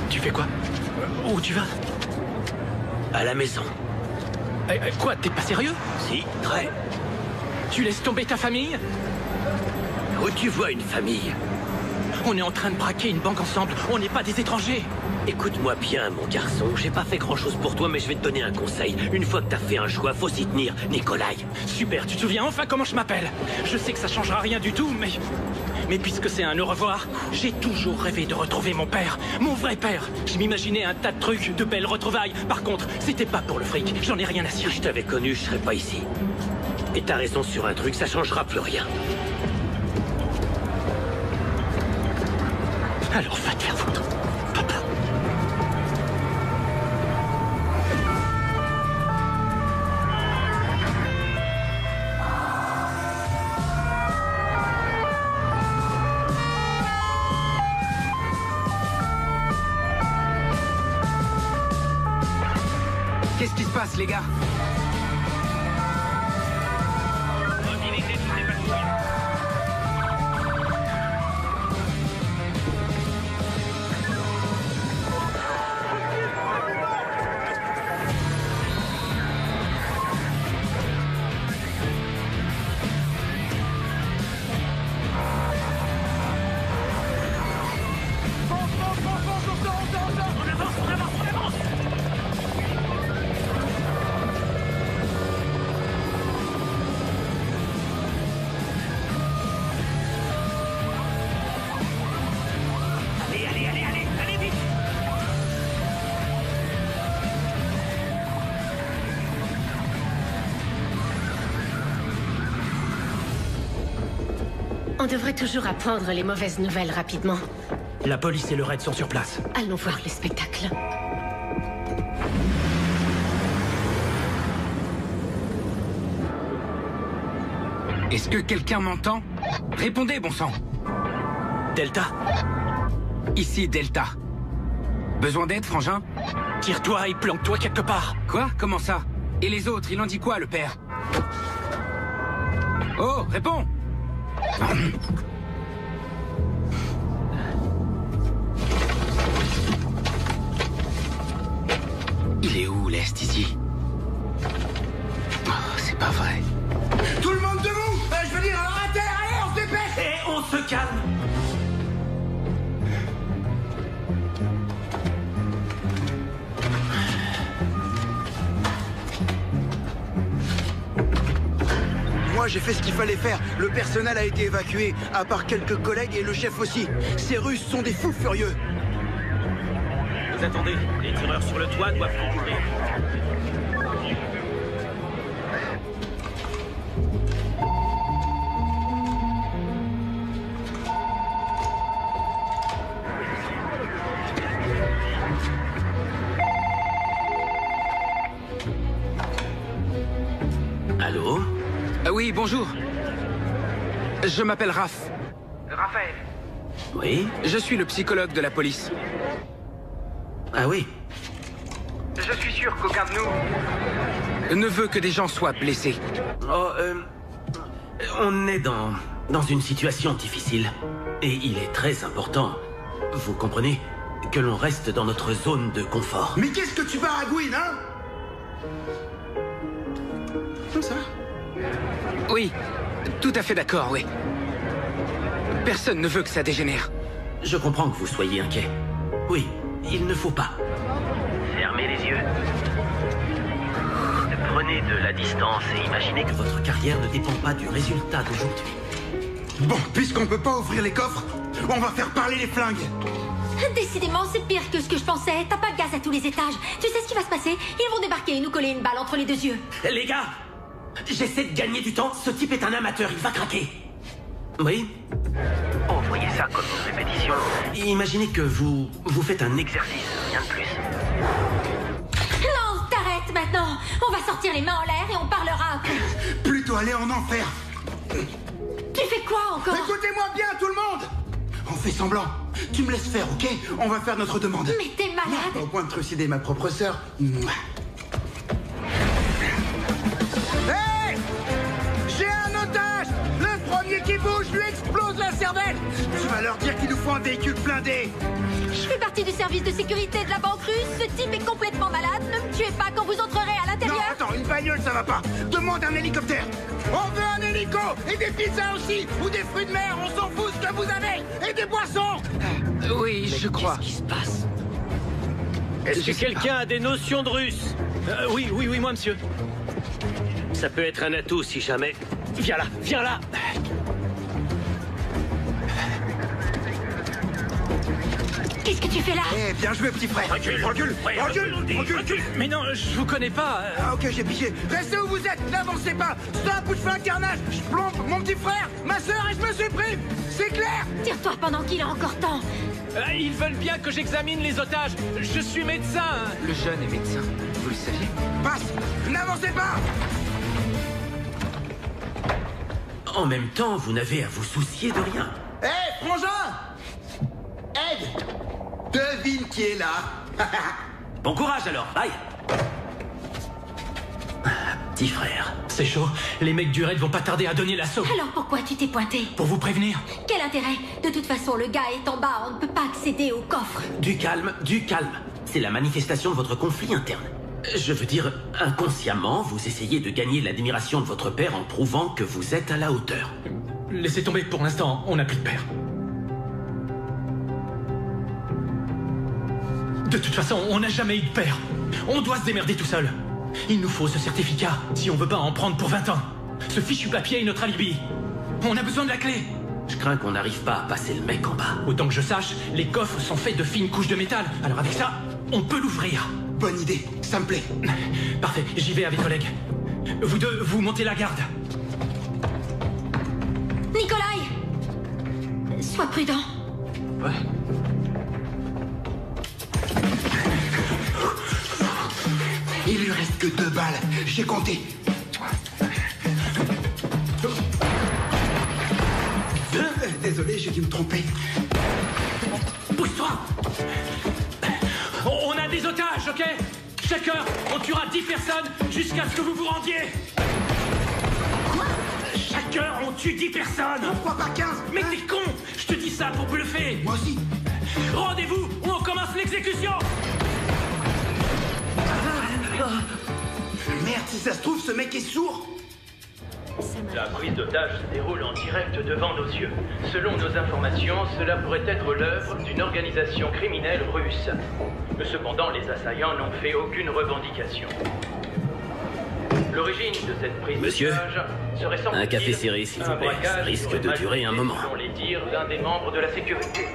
Tu fais quoi? Où tu vas? À la maison. Quoi, t'es pas sérieux? Si, très. Tu laisses tomber ta famille? Où tu vois une famille? On est en train de braquer une banque ensemble, on n'est pas des étrangers. Écoute-moi bien, mon garçon. J'ai pas fait grand-chose pour toi, mais je vais te donner un conseil. Une fois que t'as fait un choix, faut s'y tenir, Nikolai. Super, tu te souviens enfin comment je m'appelle? Je sais que ça changera rien du tout, mais... Mais puisque c'est un au revoir, j'ai toujours rêvé de retrouver mon père. Mon vrai père. Je m'imaginais un tas de trucs, de belles retrouvailles. Par contre, c'était pas pour le fric. J'en ai rien à cirer. Si je t'avais connu, je serais pas ici. Et t'as raison sur un truc, ça changera plus rien. Alors va te faire foutre, papa. Qu'est-ce qui se passe, les gars? On devrait toujours apprendre les mauvaises nouvelles rapidement. La police et le raid sont sur place. Allons voir le spectacle. Est-ce que quelqu'un m'entend? Répondez, bon sang. Delta? Ici, Delta. Besoin d'aide, frangin? Tire-toi et planque-toi quelque part. Quoi? Comment ça? Et les autres, il en dit quoi, le père? Oh, réponds! Il est où, l'Est, ici? Oh, c'est pas vrai. Tout le monde debout! Je veux dire, à terre, allez, on se dépêche! Et on se calme. Moi, j'ai fait ce qu'il fallait faire. Le personnel a été évacué, à part quelques collègues et le chef aussi. Ces Russes sont des fous furieux. Vous attendez, les tireurs sur le toit doivent vous couvrir. Allô? Oui, bonjour. Je m'appelle Raph. Raphaël. Oui? Je suis le psychologue de la police. Ah oui? Je suis sûr qu'aucun de nous... Ne veut que des gens soient blessés. Oh, on est dans une situation difficile. Et il est très important, vous comprenez, que l'on reste dans notre zone de confort. Mais qu'est-ce que tu baragouines, hein? Comme ça? Oui, tout à fait d'accord, oui. Personne ne veut que ça dégénère. Je comprends que vous soyez inquiet. Oui, il ne faut pas. Fermez les yeux. Prenez de la distance et imaginez que Votre carrière ne dépend pas du résultat d'aujourd'hui. Bon, puisqu'on peut pas ouvrir les coffres, on va faire parler les flingues. Décidément, c'est pire que ce que je pensais. T'as pas de gaz à tous les étages. Tu sais ce qui va se passer? Ils vont débarquer et nous coller une balle entre les deux yeux. Les gars, j'essaie de gagner du temps. Ce type est un amateur, il va craquer. Oui? Envoyez ça comme une répétition. Imaginez que vous faites un exercice, rien de plus. Non, t'arrêtes maintenant. On va sortir les mains en l'air et on parlera après. Plutôt aller en enfer. Tu fais quoi encore? Écoutez-moi bien, tout le monde. On fait semblant. Tu me laisses faire, ok? On va faire notre demande. Mais t'es malade. Pas au point de trucider ma propre sœur. Hey! J'ai un otage! Le premier qui bouge lui explose la cervelle! Tu vas leur dire qu'il nous faut un véhicule blindé! Je fais partie du service de sécurité de la banque russe. Ce type est complètement malade. Ne me tuez pas quand vous entrerez à l'intérieur. Non, attends, une bagnole, ça va pas. Demande un hélicoptère. On veut un hélico et des pizzas aussi, ou des fruits de mer, on s'en fout ce que vous avez, et des boissons. Oui, je crois. Qu'est-ce qui se passe? Est-ce que quelqu'un a des notions de russe? Oui, moi, monsieur. Ça peut être un atout si jamais. Viens là. Qu'est-ce que tu fais là? Eh, bien joué, petit frère. Recule. Mais non, je vous connais pas. Ah, ok, j'ai pigé. Restez où vous êtes, n'avancez pas. Stop ou je fais un carnage. Je plombe mon petit frère, ma sœur et je me supprime. C'est clair? Tire-toi pendant qu'il a encore temps. Ils veulent bien que j'examine les otages. Je suis médecin. Le jeune est médecin, vous le saviez? Passe, n'avancez pas. En même temps, vous n'avez à vous soucier de rien. Hé, frangin! Ed! Devine qui est là. Bon courage alors, bye. Petit frère. C'est chaud. Les mecs du raid vont pas tarder à donner l'assaut. Alors pourquoi tu t'es pointé? Pour vous prévenir. Quel intérêt? De toute façon, le gars est en bas, on ne peut pas accéder au coffre. Du calme. C'est la manifestation de votre conflit interne. Je veux dire, inconsciemment, vous essayez de gagner l'admiration de votre père en prouvant que vous êtes à la hauteur. Laissez tomber, pour l'instant, on n'a plus de père. De toute façon, on n'a jamais eu de père. On doit se démerder tout seul. Il nous faut ce certificat, si on veut pas en prendre pour 20 ans. Ce fichu papier est notre alibi. On a besoin de la clé. Je crains qu'on n'arrive pas à passer le mec en bas. Autant que je sache, les coffres sont faits de fines couches de métal. Alors avec ça, on peut l'ouvrir. Bonne idée, ça me plaît. Parfait, j'y vais avec collègues. Vous deux, vous montez la garde. Nikolai! Sois prudent. Ouais. Il lui reste que 2 balles. J'ai compté. Désolé, j'ai dû me tromper. Pousse-toi! On a des otages, ok? Chaque heure, on tuera 10 personnes jusqu'à ce que vous vous rendiez. Quoi? Chaque heure, on tue 10 personnes. Pourquoi pas 15? Mais t'es con! Je te dis ça pour bluffer. Moi aussi. Rendez-vous ou on commence l'exécution. Merde, si ça se trouve, ce mec est sourd. La prise d'otage se déroule en direct devant nos yeux. Selon nos informations, cela pourrait être l'œuvre d'une organisation criminelle russe. Cependant, les assaillants n'ont fait aucune revendication. L'origine de cette prise d'otage serait sans un café serré, s'il vous plaît. Ça risque de durer un moment. Selon les dires d'un des membres de la sécurité.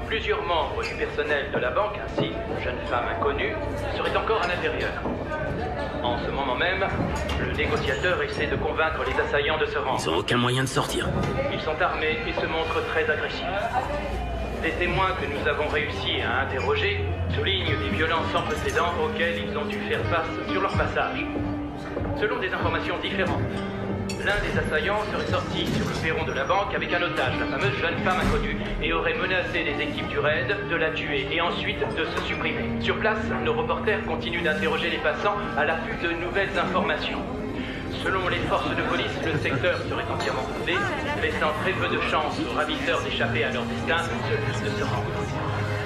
Plusieurs membres du personnel de la banque, ainsi qu'une jeune femme inconnue, seraient encore à l'intérieur. En ce moment même, le négociateur essaie de convaincre les assaillants de se rendre. Ils n'ont aucun moyen de sortir. Ils sont armés et se montrent très agressifs. Des témoins que nous avons réussi à interroger soulignent des violences sans précédent auxquelles ils ont dû faire face sur leur passage. Selon des informations différentes, l'un des assaillants serait sorti sur le perron de la banque avec un otage, la fameuse jeune femme inconnue, et aurait menacé les équipes du raid de la tuer et ensuite de se supprimer. Sur place, nos reporters continuent d'interroger les passants à l'affût de nouvelles informations. Selon les forces de police, le secteur serait entièrement bondé, laissant très peu de chances aux ravisseurs d'échapper à leur destin, celui de se rendre.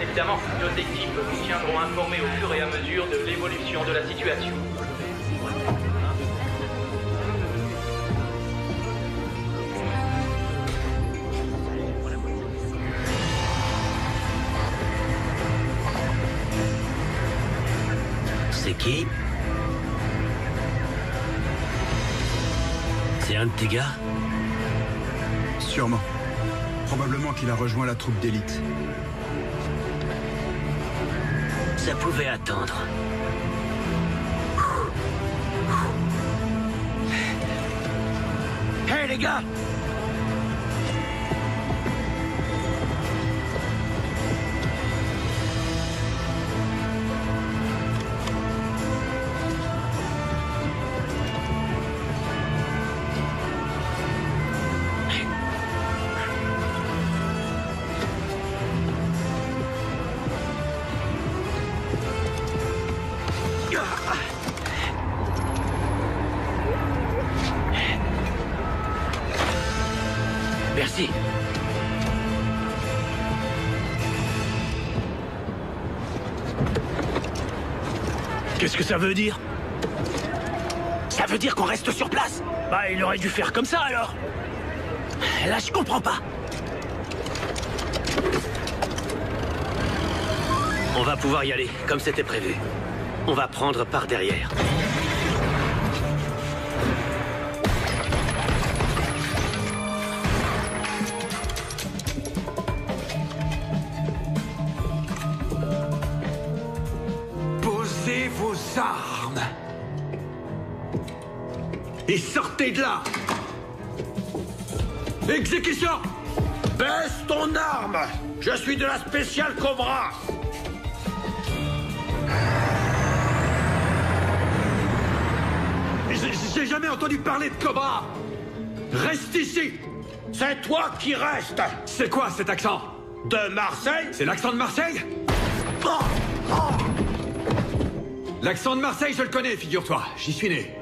Évidemment, nos équipes vous tiendront informés au fur et à mesure de l'évolution de la situation. C'est qui? C'est un de tes gars? Sûrement. Probablement qu'il a rejoint la troupe d'élite. Ça pouvait attendre. Hé les gars! Merci. Qu'est-ce que ça veut dire? Ça veut dire qu'on reste sur place. Bah, il aurait dû faire comme ça alors. Là, je comprends pas. On va pouvoir y aller, comme c'était prévu. On va prendre par derrière. Posez vos armes. Et sortez de là. Exécution! Baisse ton arme! Je suis de la spéciale Cobra! J'ai jamais entendu parler de Cobra! Reste ici! C'est toi qui restes! C'est quoi cet accent? De Marseille? C'est l'accent de Marseille? L'accent de Marseille, je le connais, figure-toi. J'y suis né.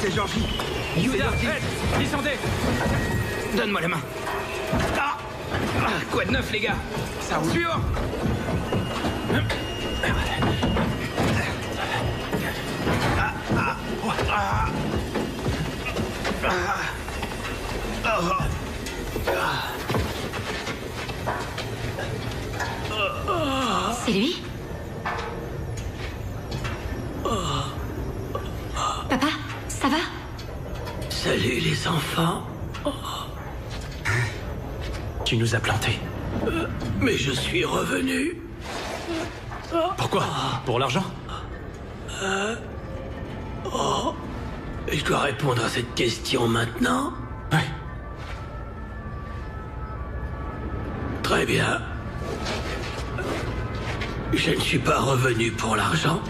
C'est Georgie. Yuda, descendez. Donne-moi la main. Quoi de neuf, les gars? Ça roule. Suivant. C'est lui? Papa, ça va? Salut les enfants. Tu nous as plantés. Mais je suis revenu. Pourquoi? Pour l'argent? Je dois répondre à cette question maintenant? Ouais. Très bien. Je ne suis pas revenu pour l'argent.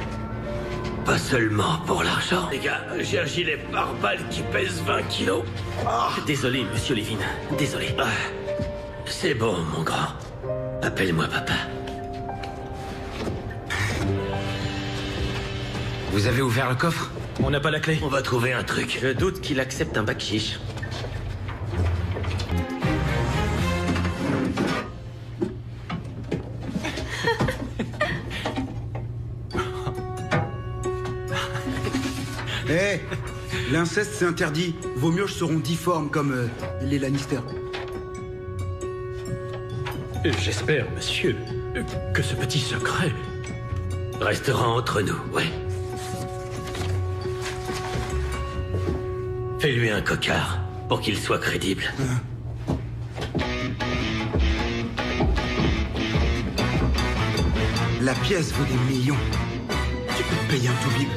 Pas seulement pour l'argent. Les gars, j'ai un gilet pare-balles qui pèse 20 kilos. Désolé, monsieur Levin. Désolé. C'est bon, mon grand. Appelle-moi papa. Vous avez ouvert le coffre? On n'a pas la clé. On va trouver un truc. Je doute qu'il accepte un bac chiche. Hé, l'inceste c'est interdit. Vos mioches seront difformes comme les Lannister. J'espère, monsieur, que ce petit secret restera entre nous, ouais. Fais-lui un cocard pour qu'il soit crédible. La pièce vaut des millions. Tu peux te payer un toubib.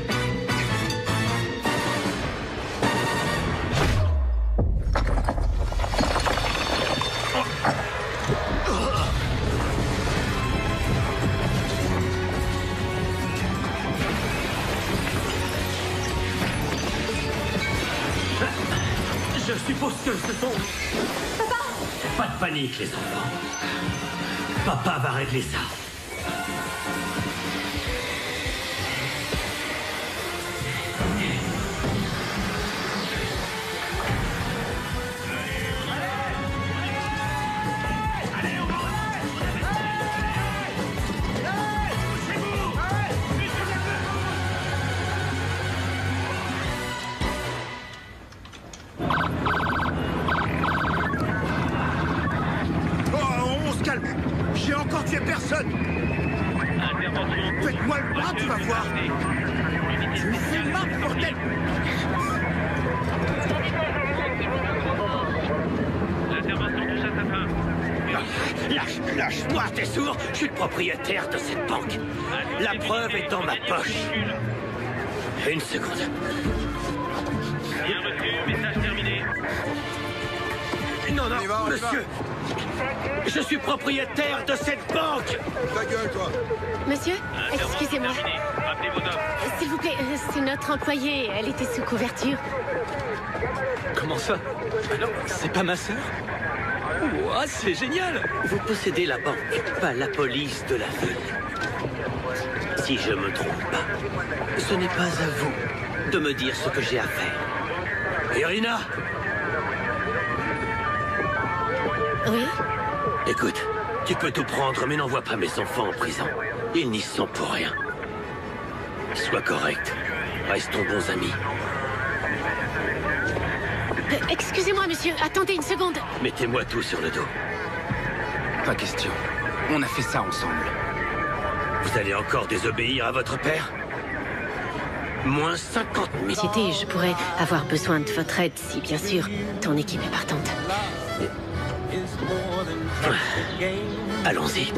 Je suppose que ce sont... Papa! Pas de panique, les enfants. Papa va régler ça. J'ai encore tué personne. Faites-moi le bras, tu vas voir. Tu me fais mal, bordel. Lâche-moi, t'es sourd? Je suis le propriétaire de cette banque. La preuve est dans ma poche. Une seconde. Bien reçu, message terminé. Non, monsieur. Je suis propriétaire de cette banque. Ta gueule, toi. Monsieur, excusez-moi. Rappelez vos hommes. S'il vous plaît, c'est notre employée. Elle était sous couverture. Comment ça? Alors, c'est pas ma sœur? Ouah, c'est génial! Vous possédez la banque, pas la police de la ville. Si je me trompe pas, ce n'est pas à vous de me dire ce que j'ai à faire. Irina! Oui? Écoute, tu peux tout prendre, mais n'envoie pas mes enfants en prison. Ils n'y sont pour rien. Sois correct. Restons bons amis. Excusez-moi, monsieur. Attendez une seconde. Mettez-moi tout sur le dos. Pas question. On a fait ça ensemble. Vous allez encore désobéir à votre père? Moins 50 000. Société, je pourrais avoir besoin de votre aide si, bien sûr, ton équipe est partante. Allons-y.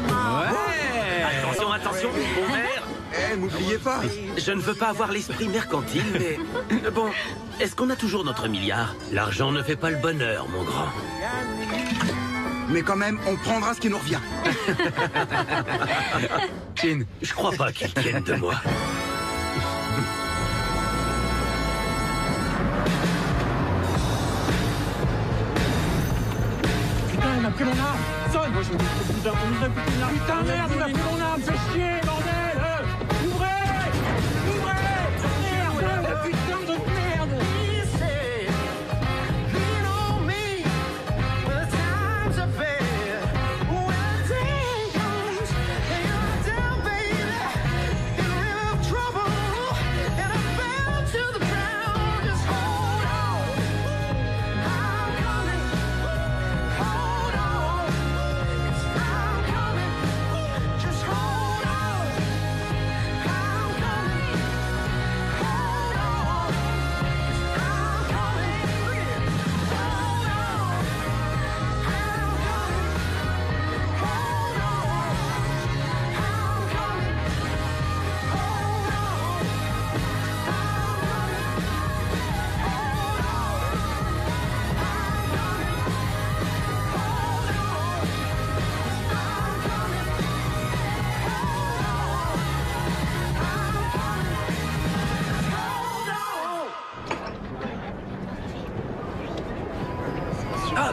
Ouais. Attention, attention, mon mère. M'oubliez pas. Je ne veux pas avoir l'esprit mercantile, mais... Bon, est-ce qu'on a toujours notre milliard? L'argent ne fait pas le bonheur, mon grand. Mais quand même, on prendra ce qui nous revient. Chin, je crois pas qu'ils tiennent de moi. Putain, il m'a pris mon arme. Sonne. Moi, je me dis que putain, putain, merde, il m'a pris mon arme. Fais chier, bordel. Ouvrez. Merde, putain de merde.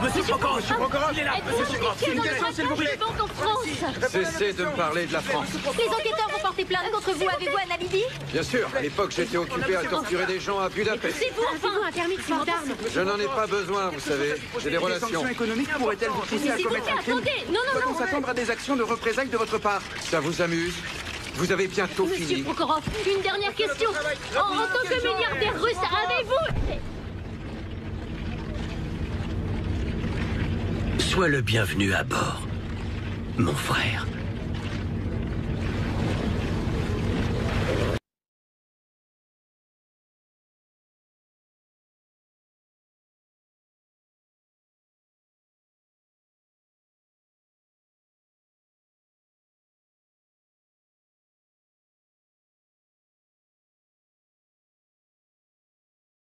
Monsieur Prokhorov, il est là. Monsieur Prokhorov, Êtes-vous une question, s'il vous plaît. banque en France? Cessez de me parler de la France. Les enquêteurs vont porter plainte contre vous. Avez-vous un alibi? Bien sûr, à l'époque j'étais occupé à torturer des gens à Budapest. C'est vous, enfin, un permis de port d'armes. Je n'en ai pas besoin, vous savez. J'ai des Les relations. sanctions économiques pourraient-elles vous pousser à S'il vous commettre plaît, un crime? attendez. Non. Doit-on s'attendre à des actions de représailles de votre part? Ça vous amuse? Vous avez bientôt Monsieur fini. Prokhorov, une dernière question. En tant que milliardaire russe, avez-vous... Sois le bienvenu à bord, mon frère.